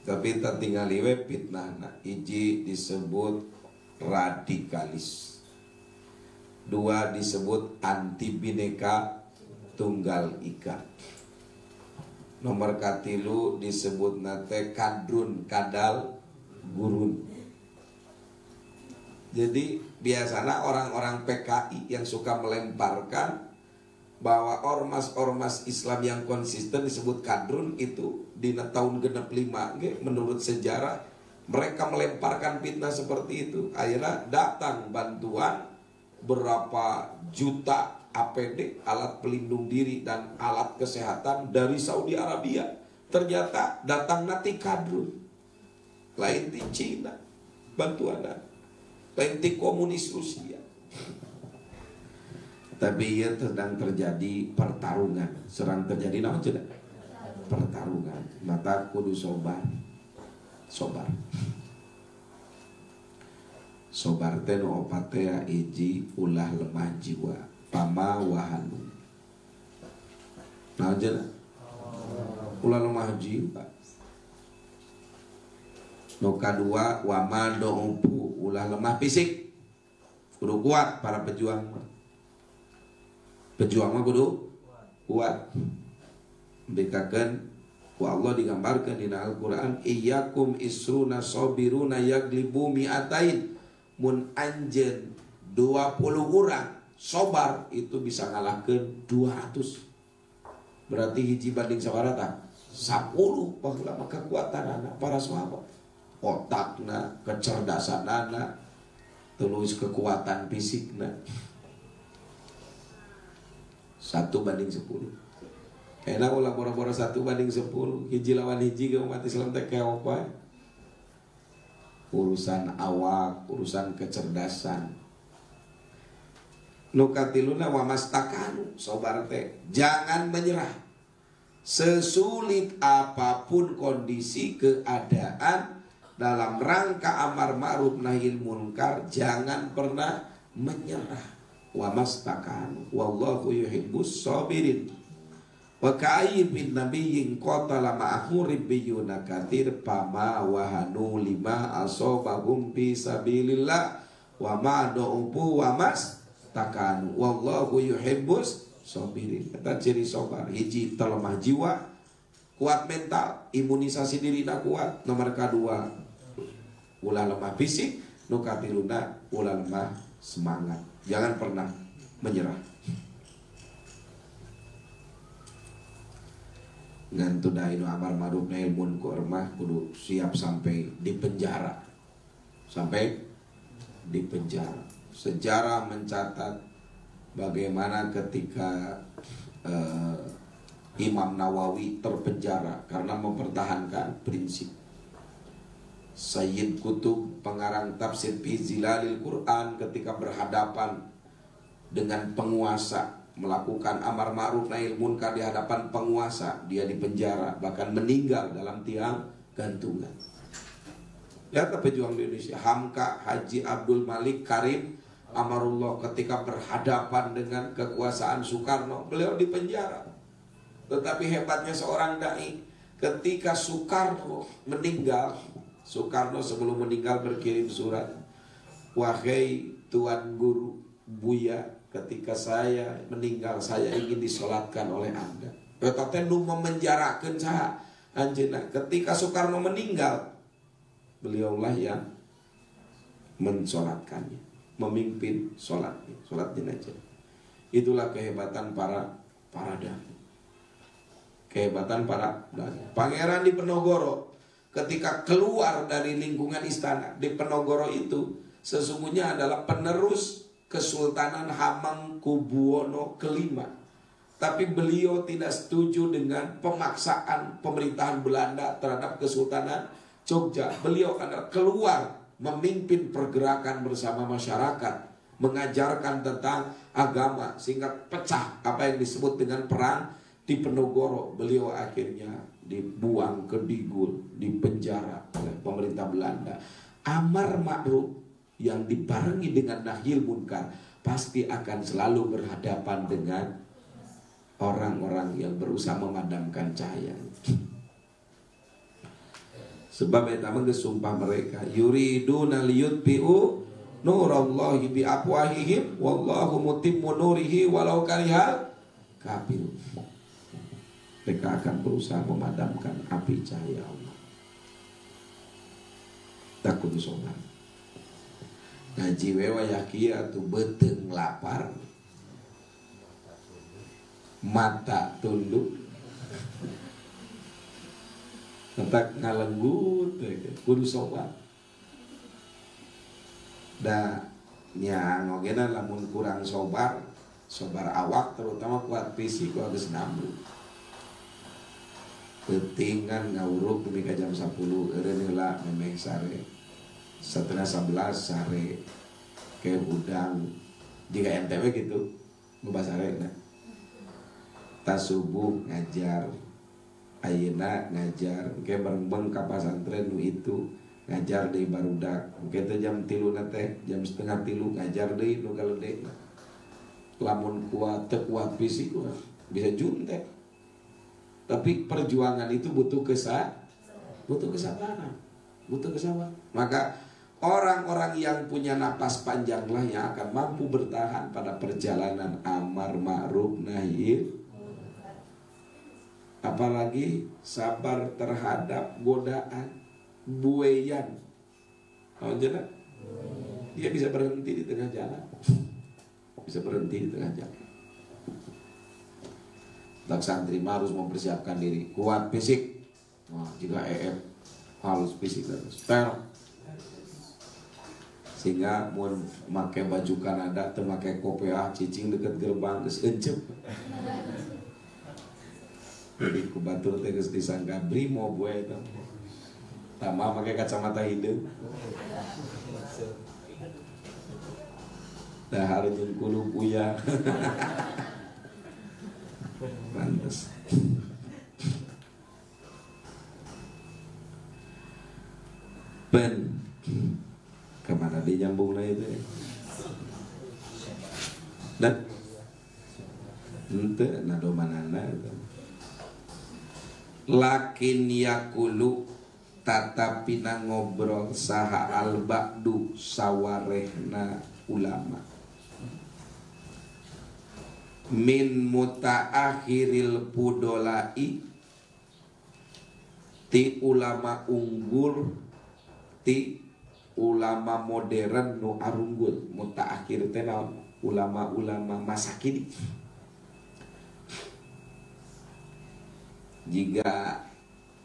S1: Tapi tak tinggal we fitnahna. Hiji disebut radikalis, dua disebut anti bineka tunggal ika, nomor katilu disebut nate kadrun kadal gurun. Jadi biasanya orang-orang PKI yang suka melemparkan bahwa ormas-ormas Islam yang konsisten disebut kadrun itu di tahun genep 5 menurut sejarah mereka melemparkan fitnah seperti itu. Akhirnya datang bantuan berapa juta APD, alat pelindung diri dan alat kesehatan dari Saudi Arabia. Ternyata datang nanti kadrun, lain di Cina bantuan, lain di komunis Rusia. Tapi ya sedang terjadi pertarungan, serang terjadi naon cenah? Pertarungan. Mata kudu sobar. Sobar teh nu opat teh hiji ulah lemah jiwa, pama wahanu. Naon cenah? Ulah lemah jiwa. Nu kadua wama do'upu, ulah lemah fisik. Kudu kuat para pejuang. Pejuang mah kudu kuat. Bekakeun Wa Allah digambarkan di Al-Quran, iyyakum isruna sabiruna yaglibu mi'atain. Mun anjen 20 orang sobar itu bisa ngalahkan 200. Berarti hiji banding sabarata 10 pahala kekuatan anak para sahabat. Otakna, kecerdasan anak, terus kekuatan fisikna 1 banding 10. Enak ulah bora-bora 1 banding 10. Hiji lawan hiji ke umat Islam teh keok wae. Urusan awak, urusan kecerdasan. Nukatiluna wa mastakanu, sobar teh jangan menyerah. Sesulit apapun kondisi keadaan dalam rangka amar ma'ruf nahil munkar, jangan pernah menyerah. Wa mastakanu wallahu yuhibbus sabirin. Wa ka'ayyin min nabiyyin qatala ma'ahu ribbiyuna katsir fama wahanu lima asabahum fi sabilillah wa ma da'ufu wa mastakanu wallahu yuhibbus sabirin. Eta ciri sabar. Hiji lemah jiwa, kuat mental, imunisasi dirina kuat. Nomor kedua ulah lemah fisik, nu katiluna ulah lemah semangat. Jangan pernah menyerah. Ngantu dainu amar ma'ruf nahi munkar mah kudu siap sampai di penjara. Sampai di penjara. Sejarah mencatat bagaimana ketika Imam Nawawi terpenjara karena mempertahankan prinsip. Sayyid Qutb, pengarang tafsir fi Zilalil Quran, ketika berhadapan dengan penguasa, melakukan amar ma'ruf nahi munkar di hadapan penguasa, dia dipenjara, bahkan meninggal dalam tiang gantungan. Lihat pejuang di Indonesia, Hamka Haji Abdul Malik Karim Amarullah, ketika berhadapan dengan kekuasaan Soekarno, beliau dipenjara. Tetapi hebatnya seorang dai, ketika Soekarno meninggal, Soekarno sebelum meninggal berkirim surat, wahai Tuan Guru Buya, ketika saya meninggal saya ingin disolatkan oleh Anda. Betoten nu memenjarakeun saha anjeunna. Ketika Soekarno meninggal, beliaulah yang mensolatkannya, memimpin solatnya, solat jenazah. Itulah kehebatan para dai. Kehebatan para dai. Pangeran Diponegoro ketika keluar dari lingkungan istana, Diponegoro itu sesungguhnya adalah penerus Kesultanan Hamengkubuwono kelima. Tapi beliau tidak setuju dengan pemaksaan pemerintahan Belanda terhadap Kesultanan Jogja. Beliau adalah keluar memimpin pergerakan bersama masyarakat, mengajarkan tentang agama, sehingga pecah apa yang disebut dengan perang Diponegoro. Beliau akhirnya dibuang ke Digul, dipenjara oleh pemerintah Belanda. Amar ma'ruf yang dibarengi dengan nahi munkar pasti akan selalu berhadapan dengan orang-orang yang berusaha memadamkan cahaya. Sebab eta mah sumpah mereka, yuriduna liyutfi'u nurallahi bi afwahihim wallahu mutimmu nurihi walau karihal kafirun. Mereka akan berusaha memadamkan api cahaya Allah. Takut sobat. Ngaji wewa yakia tuh beteng lapar, mata tunduk, tetap ngalenggut, kudu sobat. Da nyangogena lamun kurang sobar awak terutama kuat fisik kuat geus nambu. Pentingan ngawuruk demi ka jam 10 eureun heula memeh sare. Setengah 11 sare ke udang jika NTW gitu ngebahas sare nah. Tas subuh ngajar ayeuna ngajar ke bareng-bareng ka pasantren nu itu ngajar deui barudak engke teh jam 3 teh jam 2:30 ngajar deui nu galedek lamun kuat teu kuat fisik bisa juntek. Tapi perjuangan itu butuh kesabaran, butuh kesabaran. Maka orang-orang yang punya napas panjanglah yang akan mampu bertahan pada perjalanan amar ma'ruf nahi. apalagi sabar terhadap godaan buayan. Oh, jadi dia bisa berhenti di tengah jalan, bisa berhenti di tengah jalan. Tak santri harus mempersiapkan diri, kuat fisik. Nah, jika harus fisik terus, sehingga mau pakai baju Kanada, memakai kopiah, cicing deket gerbang, geus encep. Jadi kubatur teh geus disangka brimo buaya itu. Tama pakai kacamata hidung. Dahar jeung kulu buya. Pantes. Ben kemana dia nyambungnya itu ya? Dan ente nado manana itu. Lakin yakulu tatapi na ngobrol saha al-ba'du sawarehna ulama min mutaakhiril pudolai ti ulama unggul ti ulama modern nu arunggul. Mutaakhir teh ulama-ulama masa kini. Jika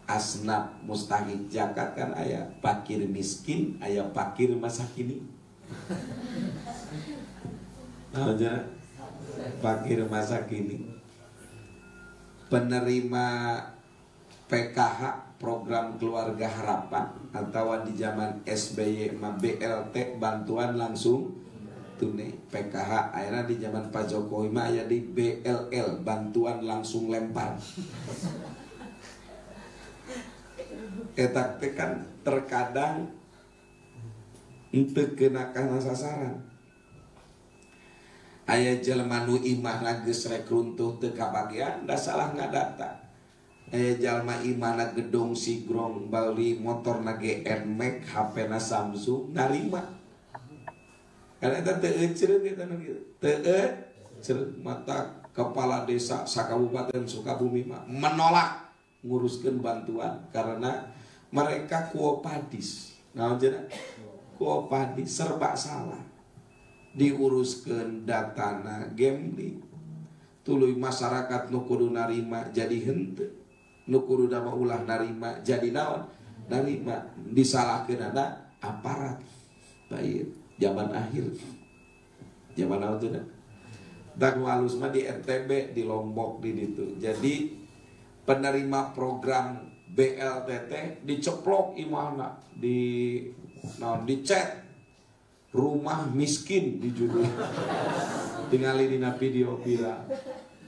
S1: asnaf mustahik zakat kan aya fakir miskin, aya fakir masa kini. Aja fakir masa kini. Penerima PKH program keluarga harapan atau di zaman SBY BLT bantuan langsung tunai. PKH akhirnya di zaman Pak Jokowi mah aya di BLL bantuan langsung lempar. Eta kan terkadang untuk kenakan sasaran. Aya jelema nu imahna geus rek runtuh teu kabagian, da salah ngadata. Aya jalma imahna gedung sigrong bali motorna GR Max, HP-na Samsung, narima. Karena eta teu ecereug eta nu kitu. Teu ecereug mata kepala desa sakabupaten Sukabumi mah menolak nguruskeun bantuan karena mereka kuopadis. Nah, jadi kuopadis serba salah. Diuruskeun datana gambling. Tuluy masyarakat nu kudu narima jadi henteu. Nu kudu dama ulah narima jadi naon? Narima. Disalahkeun ada aparat. Baik, zaman akhir. Zaman naon teh? Dak halus mah di NTB, di Lombok di ditu. Jadi penerima program BLTT diceplok imahna di chat rumah miskin di judul. Tingali dina video viral.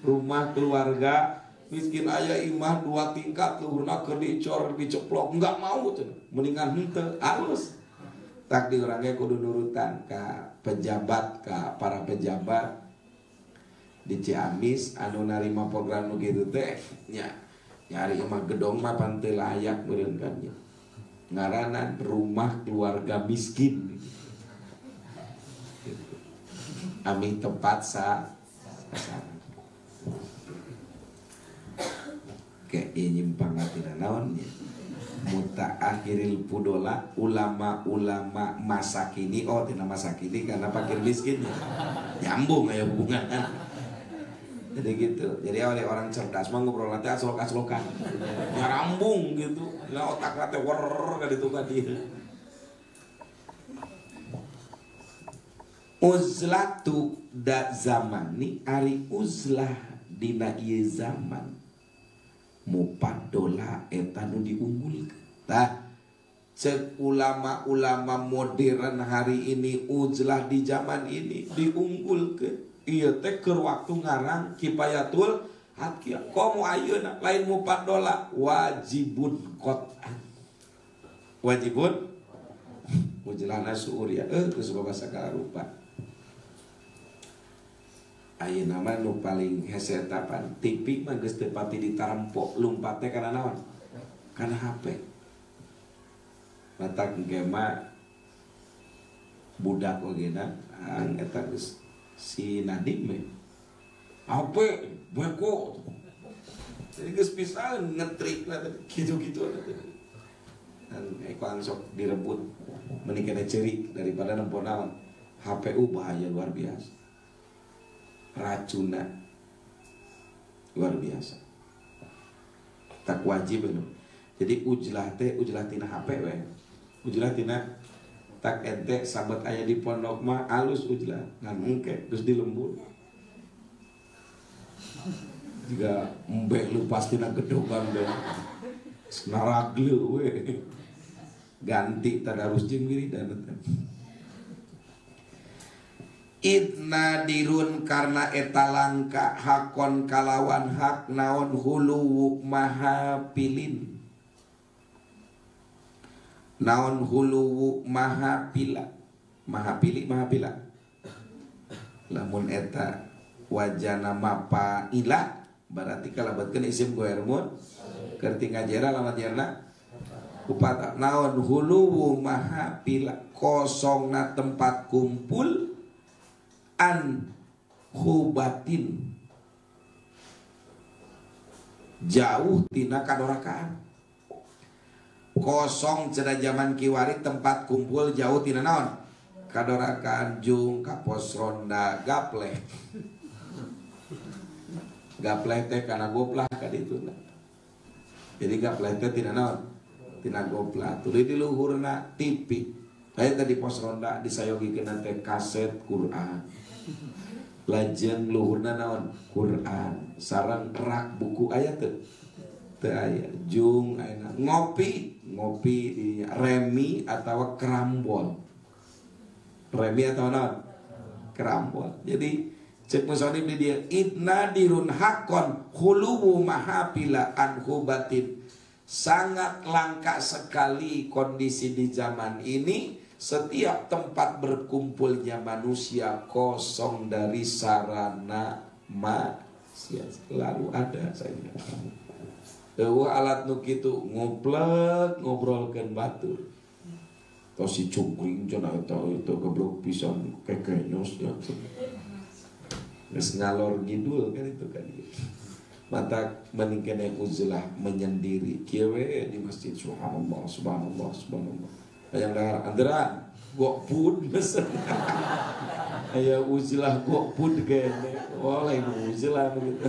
S1: Rumah keluarga miskin aya imah 2 tingkat luhurna keur dicor diceplok enggak mau tuh. Mendingan henteu halus. Tak di urang ge kudu nurutan ka pejabat, ka para pejabat di Ciamis anu narima program nu kitu teh nya nyari emang gedong mah panteu layak beureun kan nya. Ngaranan rumah keluarga miskin. Gitu. Ami tempat sasaran. Kayak nyimpang tina naon nya. Mutaakhiril pudola ulama-ulama masa kini. Oh tina masa kini karena fakir miskin ya. Nyambung aya hubungan. Jadi gitu. Jadi oleh orang cerdas mah ngobrol nanti aslok-aslokan. Nyarambung gitu. Ya otak nanti wer ka ditu ka dieu. Uzlatu da zamani ari uzlah dina ieu zaman. Mupadola eta nu diunggulkeun. Tah cek ulama-ulama modern hari ini uzlah di zaman ini diunggulkeun. Iya teh keur waktu ngarang kifayatul hakia. Komo ayeuna lain mupadola wajibun qat'an. Wajibun ujlana suuriya geus babasa karupa. Ayeuna mah nu paling hese tapan TV mah geus teu pati ditarampo lumpat teh kana naon? Kana HP. Matak ge mah budak ogena eta geus si Nadim apa beko Jadi geus pisan ngetrik lah gitu-gitu ada teh. Dan ekuan sok direbut menikah ceri daripada nempo naon. HPU bahaya luar biasa. Racuna luar biasa. Tak wajib itu. Jadi ujlah tina HP we. Ujlah tina tak ente sahabat aya di pondok mah alus ujlah ngan engke terus dilembur. Jika mbek lu pasti na gedogan deh. Naraglu we. Ganti tadarus jeung wiridan teh. Idna dirun karena eta langka hakon kalawan hak naon hulu maha pilin. Naon hulu maha pila. Maha pilih maha pila. Lamun eta wajana mapa ila berarti kalabatkeun isim goermun kerti ngajera lamat yerna upata naon hulu maha pila kosongna tempat kumpul an hubatin jauh tina kadorakaan kosong cenah zaman kiwari tempat kumpul jauh tina naon kadorakaan jung kapos ronda gapleh gapleh teh kana goplah ka ditu jadi gapleh teh tina naon tina goplah tuluy di luhurna TV aya tadi pos ronda disayogikeun teh kaset Quran lajeng luhurna naon Quran sareng rak buku aya teu aya jung aya ngopi di remi atau kerambol remi atau naon kerambol jadi cek musonib di dia idna dirun hakon huluwu mahapila anhubatin sangat langka sekali kondisi di zaman ini. Setiap tempat berkumpulnya manusia kosong dari sarana maksiat. Selalu ada saya. Alat nu kitu ngoplek ngobrolkeun batur. Tos si cungkring cenah eta itu goblok pisan kekenyos ya. Geus ngalor ngidul kan itu kan. Mata meningkene uzlah menyendiri kieu we di masjid subhanallah subhanallah subhanallah. Yang dahar andaran gokpud besen. Aya uzlah gokpud kene. Oh lain uzlah begitu.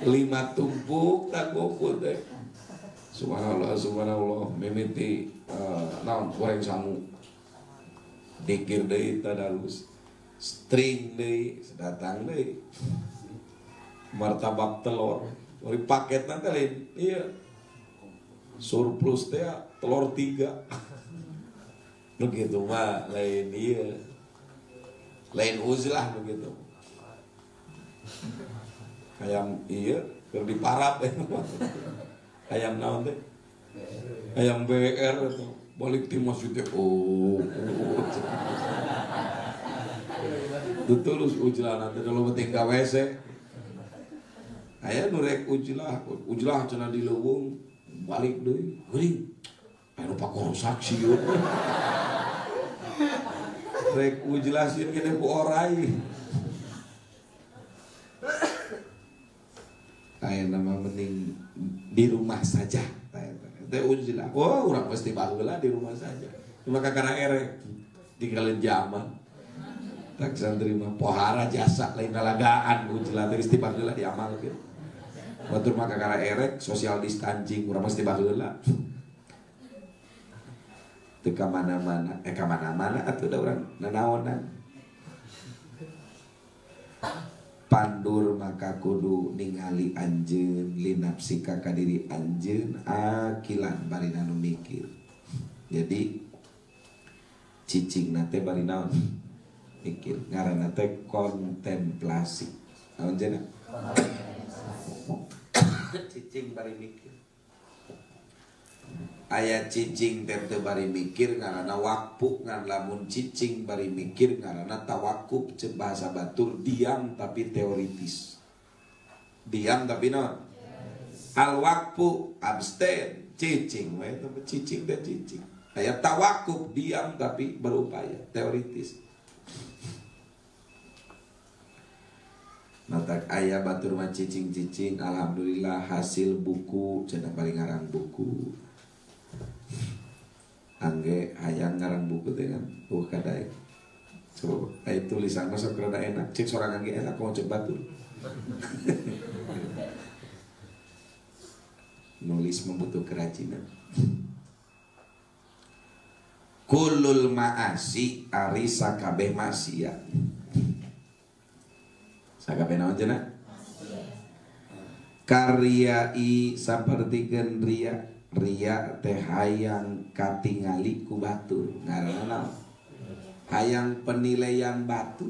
S1: 5 tumpuk tak gokpud teh. Subhanallah subhanallah mimiti naon goreng sangu. Dikir deui tadarus. String deui datang deui. Martabak telur. Ori paketna teh lain. Iya. Surplus teh telur 3 begitu mah lain iya lain uzlah begitu ayam iya keur diparap ayam naon teh ayam BR itu balik ti masjid teh tutulus uzlah nanti kalau penting ka WC aya nu rek uzlah cenah di leuweung balik deui geuning anu pakor saksi yeuh rek ujelasin kene ku orai aya nama mending di rumah saja teh ujlah oh urang pasti baheula di rumah saja cuma kakana erek tinggalin zaman tak terima pohara jasa lain galagaan ujlah teh isti baheula diamalkeun batur mah kakana erek social distancing urang pasti baheula teka mana-mana atuh da urang nanaonan pandur maka kudu ningali anjeun linapsika ka diri anjeun akilan bari nu mikir jadi cicing teh bari naon mikir ngaranna teh kontemplasi naon cenah cicing bari mikir aya cicing teu bari mikir ngaranna wakfu ngan lamun cicing bari mikir ngaranna tawakuf ceuk bahasa batur diam tapi teoritis diam tapi naon al wakfu abstain cicing we eta cicing teh cicing aya tawakuf diam tapi berupaya teoritis Matak ayah batur mah cicing-cicing, alhamdulillah hasil buku, cenah paling ngarang buku. Angge hayang ngarang buku teh kan, kadai. So, tulisan masuk rada enak, cek seorang angge enak mau cek batur. Nulis membutuh kerajinan. Kulul ma'asi ari sakabeh maksiat. Sakabeh naon cenah? Karyai sapertikeun ria. Ria teh hayang katingali ku batur. Ngaranna naon? Hayang penilaian batur.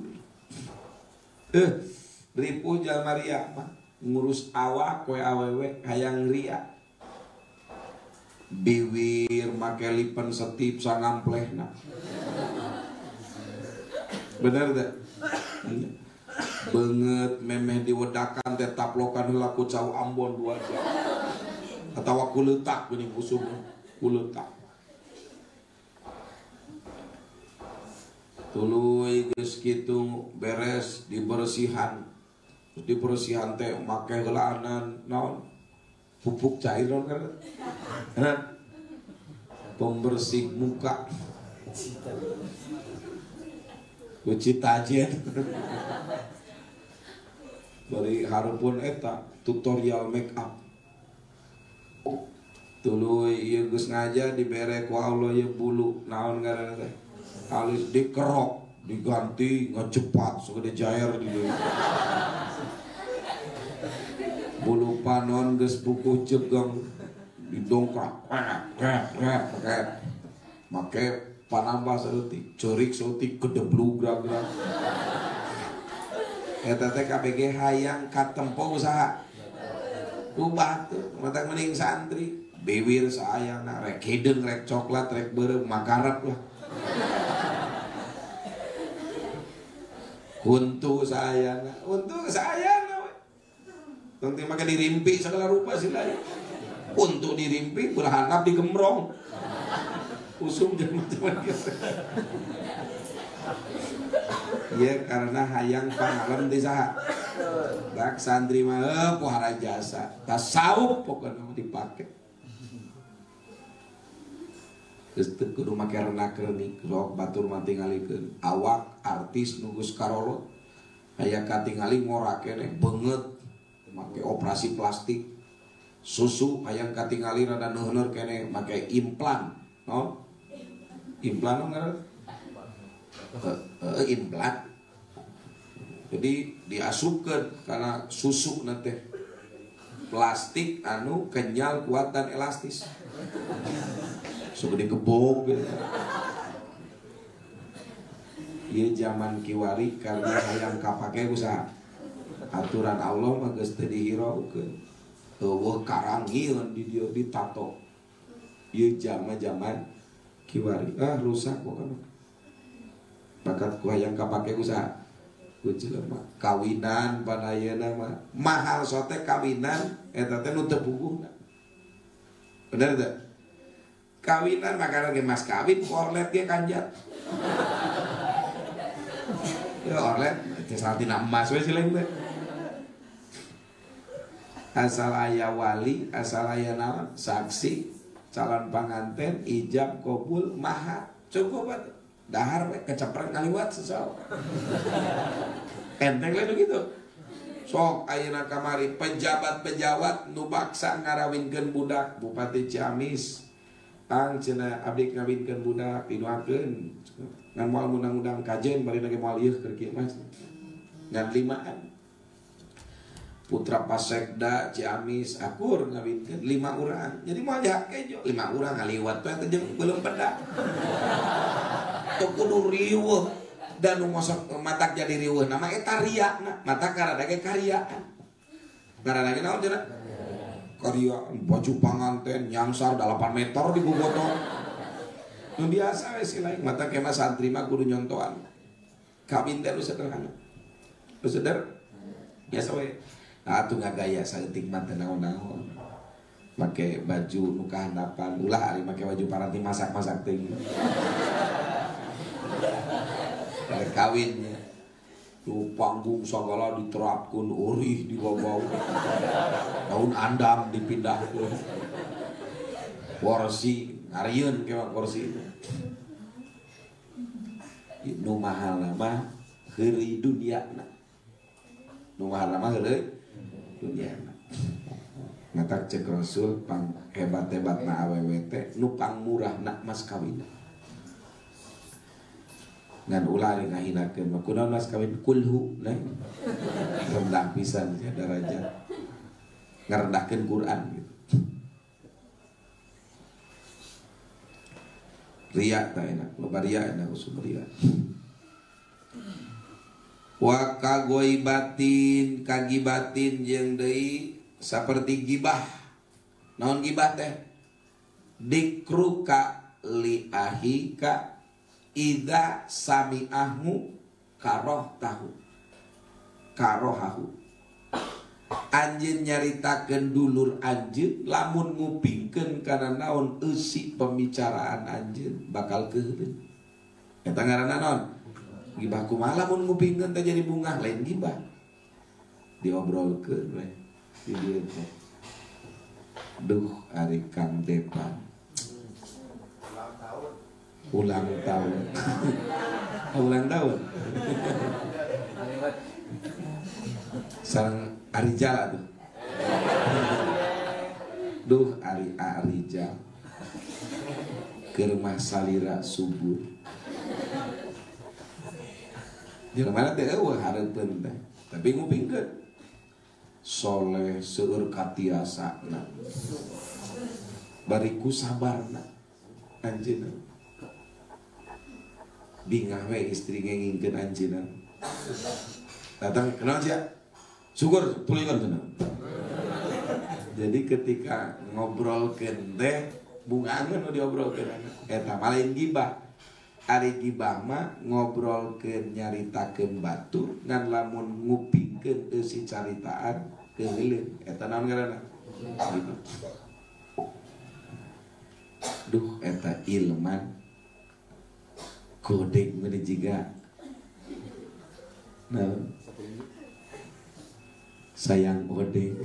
S1: Ripuh jalma ria mah ngurus awak we awewe hayang ria. Biwir make lipen setip sangamplehna. Bener teh? Beungeut memeh diwedakan teh taplokan heula ku cau Ambon 2 jam. Atawa kuleutak geuning usum kuleutak. Tuluy geus kitu beres dibersihan. Dibersihan teh make heulaanan naon? Pupuk cair naon kan? Pembersih muka. Cuci tajen. Bari hareupeun eta tutorial make up. Tuluy ieu geus ngaja dibere ku Allah ieu bulu naon ngaranna teh? Alis dikerok, diganti ngecepat sagede jair di dieu. Bulu panon geus pukuh cegeng didongkrak. Make panambah saeutik, ceurik saeutik kedeblugrag-grag. Eta teh KBG hayang katempo usaha. Ku batur, mata mending santri. Bibir saayana rek hideung rek coklat rek beureum makarep lah. Untu saayana we. Tong make dirimpi segala rupa silai. Untu dirimpi berhandap digembrong. Usum jeung macam kieu. Ya karena hayang pangalem di saha. Dak santri mah pohara jasa. Tasawuf pokoknya dipake. Geus teu kudu make renak-renik, rok batur mah tingalikeun. Awak artis nu geus karolot aya katingali ngora keneh beungeut make operasi plastik. Susu hayang katingali rada neuheur keneh make implan, no? Implan ngaran? Implan. Jadi diasupkeun karena susu nanti plastik anu kenyal kuat dan elastis. Sudah dikebok gitu. Ieu zaman kiwari karena hayang kapake usaha. Aturan Allah mah geus teu dihiraukeun. Eueuh karangieun di dieu ditato. Ieu zaman kiwari. Rusak pokoknya. Bakat ku hayang kapake usaha. Ku jelema kawinan panayeuna mah mahal sote kawinan eta teh nu teu puguhna. Bener teu? Kawinan makanya ge mas kawin orlet ge kanjat. Ya orlet teh satina emas we sileng teh. Asal aya wali, asal aya naon? Saksi, calon panganten, ijab, kabul, mahar. Cukup atuh. Dahar we kecepret ngaliwat sesau. Enteng lah gitu. Sok ayeuna kamari pejabat-pejabat nu baksa ngarawinkeun budak Bupati Ciamis. Ang cenah abdi ngawinkeun budak didoakeun. Ngan moal undang-undang kajen bari lagi moal ieu keur kieu Mas. Ngan 5an. Putra Pasekda Ciamis akur ngawinkeun 5 urang. Jadi moal jakejo 5 urang ngaliwat teh jeung belum pedak. Teu kudu riweuh dan nu ngosok matak jadi riweuh nama eta riana. Matak karada ge karyaan. Karada ge naon cenah? Karya baju panganten nyangsar 8 meter di bobotoh. Nu biasa we si lain mata kema santri mah kudu nyontoan. Kawin teh nu sederhana. Nu seder biasa we. Atuh ngagaya saeutik mah teu naon-naon. Make baju nu kahandapan ulah ari make baju paranti masak-masak teh. Kawinnya. tuh panggung segala diterapkan urih di bawah daun andam dipindah ke kursi ngarian kemak kursi nu mahal nama heureuy dunia nu mahal nama heureuy dunia ngatak cek Rasul pang hebat-hebatna awewe teh nu pang murahna mas kawin ngan ulah ngahinakeun mah kunaon mas kawin kulhu nah rendah pisan ya derajat ngarendahkeun Quran gitu. Riya ta enak loba riya enak usul riya wa kagoibatin kagibatin jeung deui saperti gibah naon gibah teh dikruka li ahika ida sami'ahmu karohahu anjeun nyaritakeun dulur anjeun lamun ngupingkeun kana naon eusi pembicaraan anjeun bakal keureun eta ngaranna naon gibah kumaha lamun ngupingkeun teh jadi bungah lain gibah diobrolkeun we di dieu teh duh ari Kang Depan ulang tahun ulang tahun sareng Arijal tuh duh ari Arijal keur mah salira subur jelema teh eueuh hareupeun teh tapi ngupingkeun soleh seueur katiasana bariku sabarna anjeunna bingah we istri ngengingkeun anjeunna datang kenal sia syukur tulungan tenang jadi ketika ngobrolkeun teh bungaangeun nu diobrolkeun eta mah lain gibah ari gibah mah ngobrolkeun nyaritakeun batur ngan lamun ngupingkeun eusi caritaan keuleun eta naon ngaranna duh eta ilman kodek meuni jiga naon sayang kodek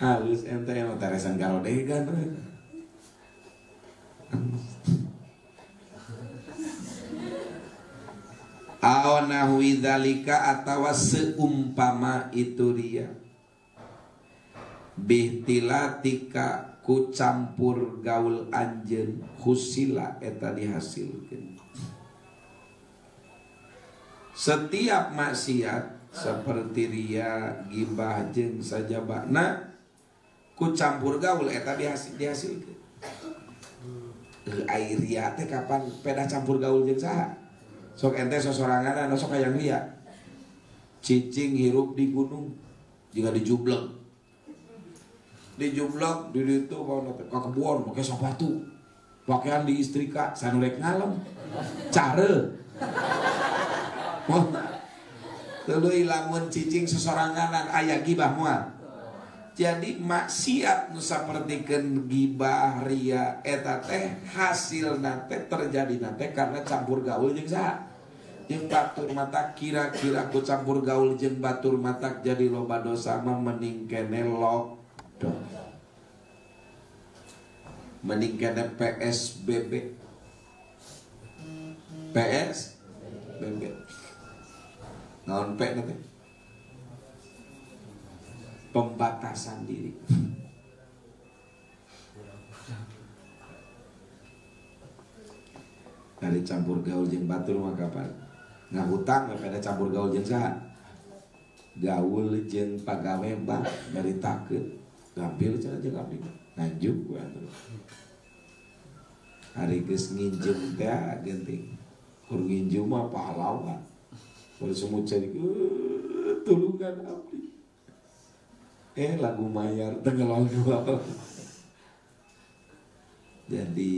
S1: halus ente yang taresan garodegan aonahu idzalika atawa seumpama itu dia bihtilatika ku campur gaul anjeun husila eta dihasilkeun setiap maksiat seperti ria gibah jeung sajabana ku campur gaul eta dihasilkeun ai ria teh kapan peda campur gaul jeung saha sok ente sosorangan anu sok hayang ria cicing hirup di gunung juga dijublek di ditu ka kebon pakai sepatu pakaian diistrika sanurek ngalem care tuluy lamun cicing sesoranganan aya gibah moal jadi maksiat nu sapertikeun gibah ria eta teh hasilna teh terjadina teh karena campur gaul jeung saha jeung batur mata kira-kira ku campur gaul jeung batur mata jadi loba dosa mah mending kene mending kena PSBB naon P nanti pembatasan diri dari campur gaul jeung batur mah kapan ngahutang pada campur gaul jeung saha gaul jeung pagawe bank nyaritakeun ngambil cara jeung abdi nganjuk we hari geus nginjem teh genting kur nginjem mah pahlawan kur semut cari tulungan abdi lagu mayar tenggelam dua jadi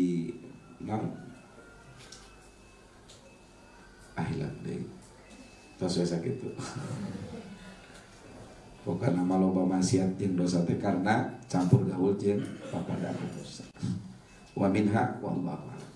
S1: ahilan deh tos we sakitu pokoknya nama loba maksiat jeung dosa teh karena campur gaul jeung papada dosa wa minha wallahu a'lam.